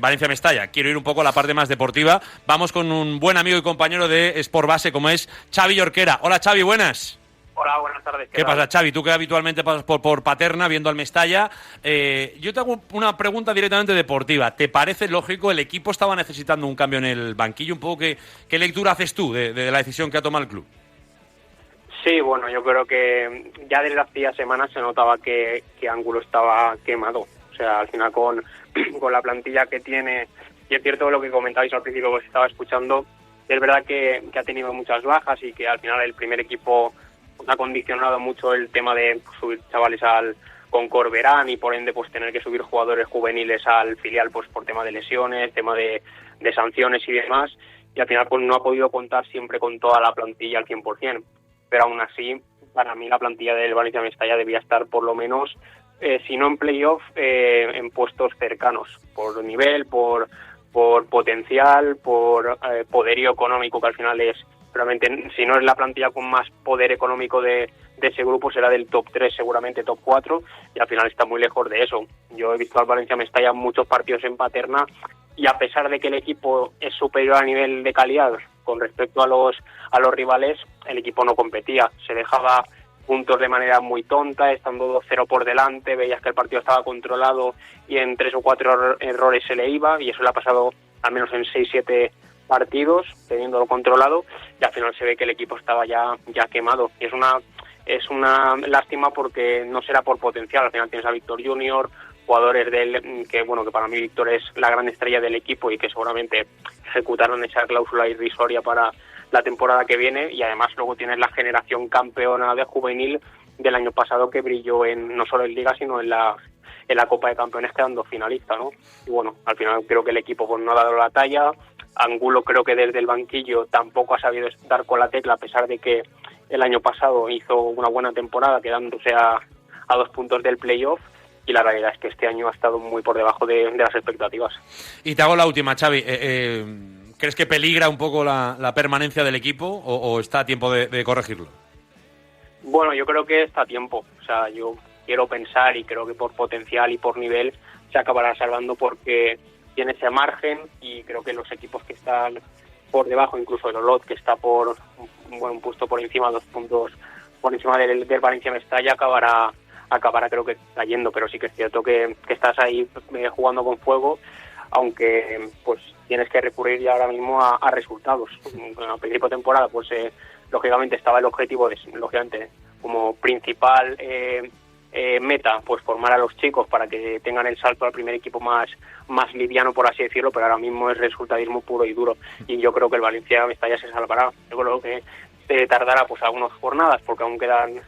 S3: Valencia Mestalla. Quiero ir un poco a la parte más deportiva. Vamos con un buen amigo y compañero de Sport Base como es Xavi Jorquera. Hola, Xavi, buenas.
S13: Hola, buenas tardes.
S3: ¿Qué pasa, Xavi? Tú que habitualmente pasas por Paterna viendo al Mestalla. Yo te hago una pregunta directamente deportiva. ¿Te parece lógico? El equipo estaba necesitando un cambio en el banquillo. Un poco ¿qué lectura haces tú de la decisión que ha tomado el club?
S13: Sí, bueno, yo creo que ya desde hacía semanas se notaba que Angulo estaba quemado. O sea, al final con la plantilla que tiene, y es cierto lo que comentabais al principio que os estaba escuchando, es verdad que ha tenido muchas bajas y que al final el primer equipo ha condicionado mucho el tema de subir chavales con Corberán y por ende pues tener que subir jugadores juveniles al filial pues por tema de lesiones, tema de sanciones y demás, y al final pues no ha podido contar siempre con toda la plantilla al 100%. Pero aún así, para mí la plantilla del Valencia Mestalla debía estar por lo menos, si no en playoff, en puestos cercanos, por nivel, por potencial, por poderío económico, que al final es, realmente, si no es la plantilla con más poder económico de ese grupo, será del top 3, seguramente top 4, y al final está muy lejos de eso. Yo he visto al Valencia Mestalla muchos partidos en Paterna, y a pesar de que el equipo es superior a nivel de calidad con respecto a los rivales, el equipo no competía, se dejaba puntos de manera muy tonta, estando 2-0 por delante, veías que el partido estaba controlado y en 3 o 4 errores se le iba, y eso le ha pasado al menos en 6-7 partidos, teniéndolo controlado, y al final se ve que el equipo estaba ya quemado, y es una lástima porque no será por potencial, al final tienes a Víctor Junior, jugadores que para mí Víctor es la gran estrella del equipo y que seguramente ejecutaron esa cláusula irrisoria para la temporada que viene, y además luego tienes la generación campeona de juvenil del año pasado que brilló no solo en Liga sino en la la Copa de Campeones quedando finalista, ¿no? Y bueno, al final creo que el equipo pues no ha dado la talla. Angulo creo que desde el banquillo tampoco ha sabido dar con la tecla, a pesar de que el año pasado hizo una buena temporada quedándose a 2 puntos del playoff, y la realidad es que este año ha estado muy por debajo de las expectativas.
S3: Y te hago la última, Xavi. ¿Crees que peligra un poco la permanencia del equipo o está a tiempo de corregirlo?
S13: Bueno, yo creo que está a tiempo. O sea, yo quiero pensar y creo que por potencial y por nivel se acabará salvando, porque tiene ese margen, y creo que los equipos que están por debajo, incluso el Olot, que está por un puesto por encima, 2 puntos por encima del Valencia Mestalla, acabará creo que cayendo, pero sí que es cierto que estás ahí jugando con fuego, aunque pues tienes que recurrir ya ahora mismo a resultados. Al principio de temporada pues lógicamente estaba el objetivo de, lógicamente, como principal meta, pues formar a los chicos para que tengan el salto al primer equipo más liviano, por así decirlo, pero ahora mismo es resultadismo puro y duro, y yo creo que el Valencia Mestalla se salvará. Yo creo que tardará pues algunas jornadas, porque aún quedan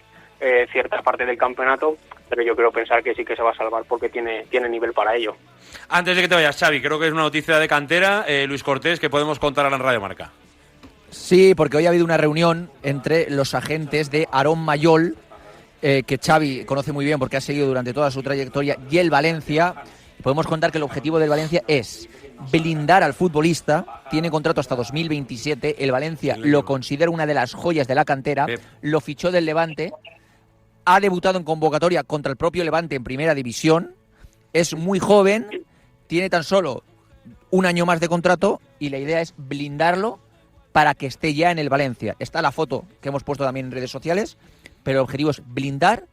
S13: cierta parte del campeonato, pero yo quiero pensar que sí que se va a salvar, porque tiene nivel para ello.
S3: Antes de que te vayas, Xavi, creo que es una noticia de cantera, Luis Cortés, que podemos contar ahora en Radio Marca.
S5: Sí, porque hoy ha habido una reunión entre los agentes de Aarón Mayol, que Xavi conoce muy bien porque ha seguido durante toda su trayectoria, y el Valencia. Podemos contar que el objetivo del Valencia es blindar al futbolista. Tiene contrato hasta 2027. El Valencia lo considera una de las joyas de la cantera. Lo fichó del Levante. Ha debutado en convocatoria contra el propio Levante en primera división. Es muy joven. Tiene tan solo un año más de contrato, y la idea es blindarlo para que esté ya en el Valencia. Está la foto que hemos puesto también en redes sociales, pero el objetivo es blindar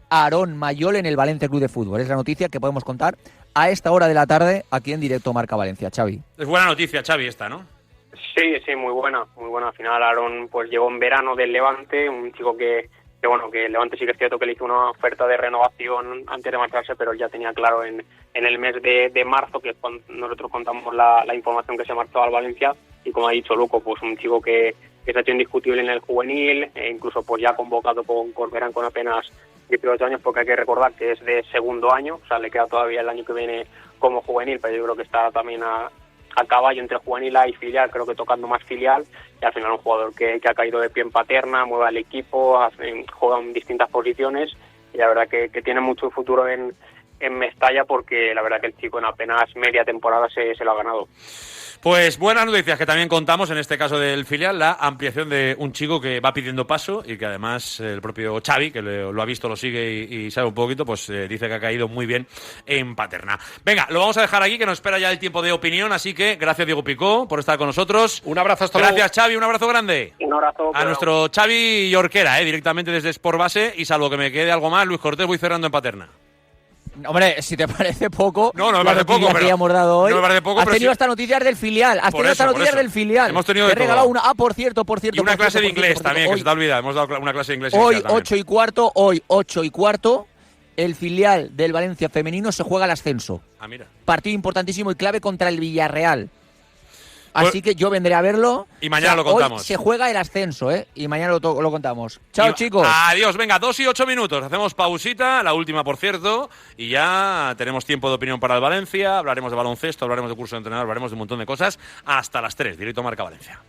S5: a Aarón Mayol en el Valencia Club de Fútbol. Es la noticia que podemos contar a esta hora de la tarde aquí en Directo Marca Valencia. Xavi.
S3: Es buena noticia, Xavi, esta, ¿no?
S13: Sí, muy buena. Al final Aarón pues llegó en verano del Levante, un chico que el Levante sí que es cierto que le hizo una oferta de renovación antes de marcharse, pero ya tenía claro en el mes de marzo, que es cuando nosotros contamos la información, que se marchó al Valencia. Y como ha dicho Luco, pues un chico que se ha hecho indiscutible en el juvenil, incluso pues ya convocado con Corberán con apenas 18 años, porque hay que recordar que es de segundo año, o sea, le queda todavía el año que viene como juvenil, pero yo creo que está también a caballo entre juvenil y filial, creo que tocando más filial, y al final un jugador que ha caído de pie en Paterna, mueve al equipo, juega en distintas posiciones, y la verdad que tiene mucho futuro en Mestalla, porque la verdad que el chico en apenas media temporada se lo ha ganado.
S3: Pues buenas noticias que también contamos, en este caso del filial, la ampliación de un chico que va pidiendo paso, y que además el propio Xavi, que lo ha visto, lo sigue y sabe un poquito, pues dice que ha caído muy bien en Paterna. Venga, lo vamos a dejar aquí, que nos espera ya el tiempo de opinión, así que gracias, Diego Picó, por estar con nosotros.
S12: Un abrazo, hasta luego.
S3: Gracias, Xavi, un abrazo grande.
S13: Un abrazo.
S3: A nuestro Xavi Yorquera, directamente desde Sport Base, y salvo que me quede algo más, Luis Cortés, voy cerrando en Paterna.
S5: Hombre, si te parece poco,
S3: no me parece poco, pero
S5: que hemos dado hoy.
S3: No me parece poco,
S5: has tenido hasta noticias del filial. Hemos tenido
S3: de
S5: regalado una. Por cierto.
S3: Y una clase de inglés también, que se te ha olvidado. Hemos dado una clase de inglés.
S5: Hoy 8:15, el filial del Valencia femenino se juega el ascenso.
S3: Mira.
S5: Partido importantísimo y clave contra el Villarreal. Así que yo vendré a verlo.
S3: Y mañana lo contamos.
S5: Hoy se juega el ascenso, y mañana lo contamos. Chao, chicos.
S3: Adiós, venga, 2:08 minutos. Hacemos pausita, la última, por cierto, y ya tenemos tiempo de opinión para el Valencia. Hablaremos de baloncesto, hablaremos de curso de entrenador, hablaremos de un montón de cosas. Hasta las 3, Directo Marca Valencia.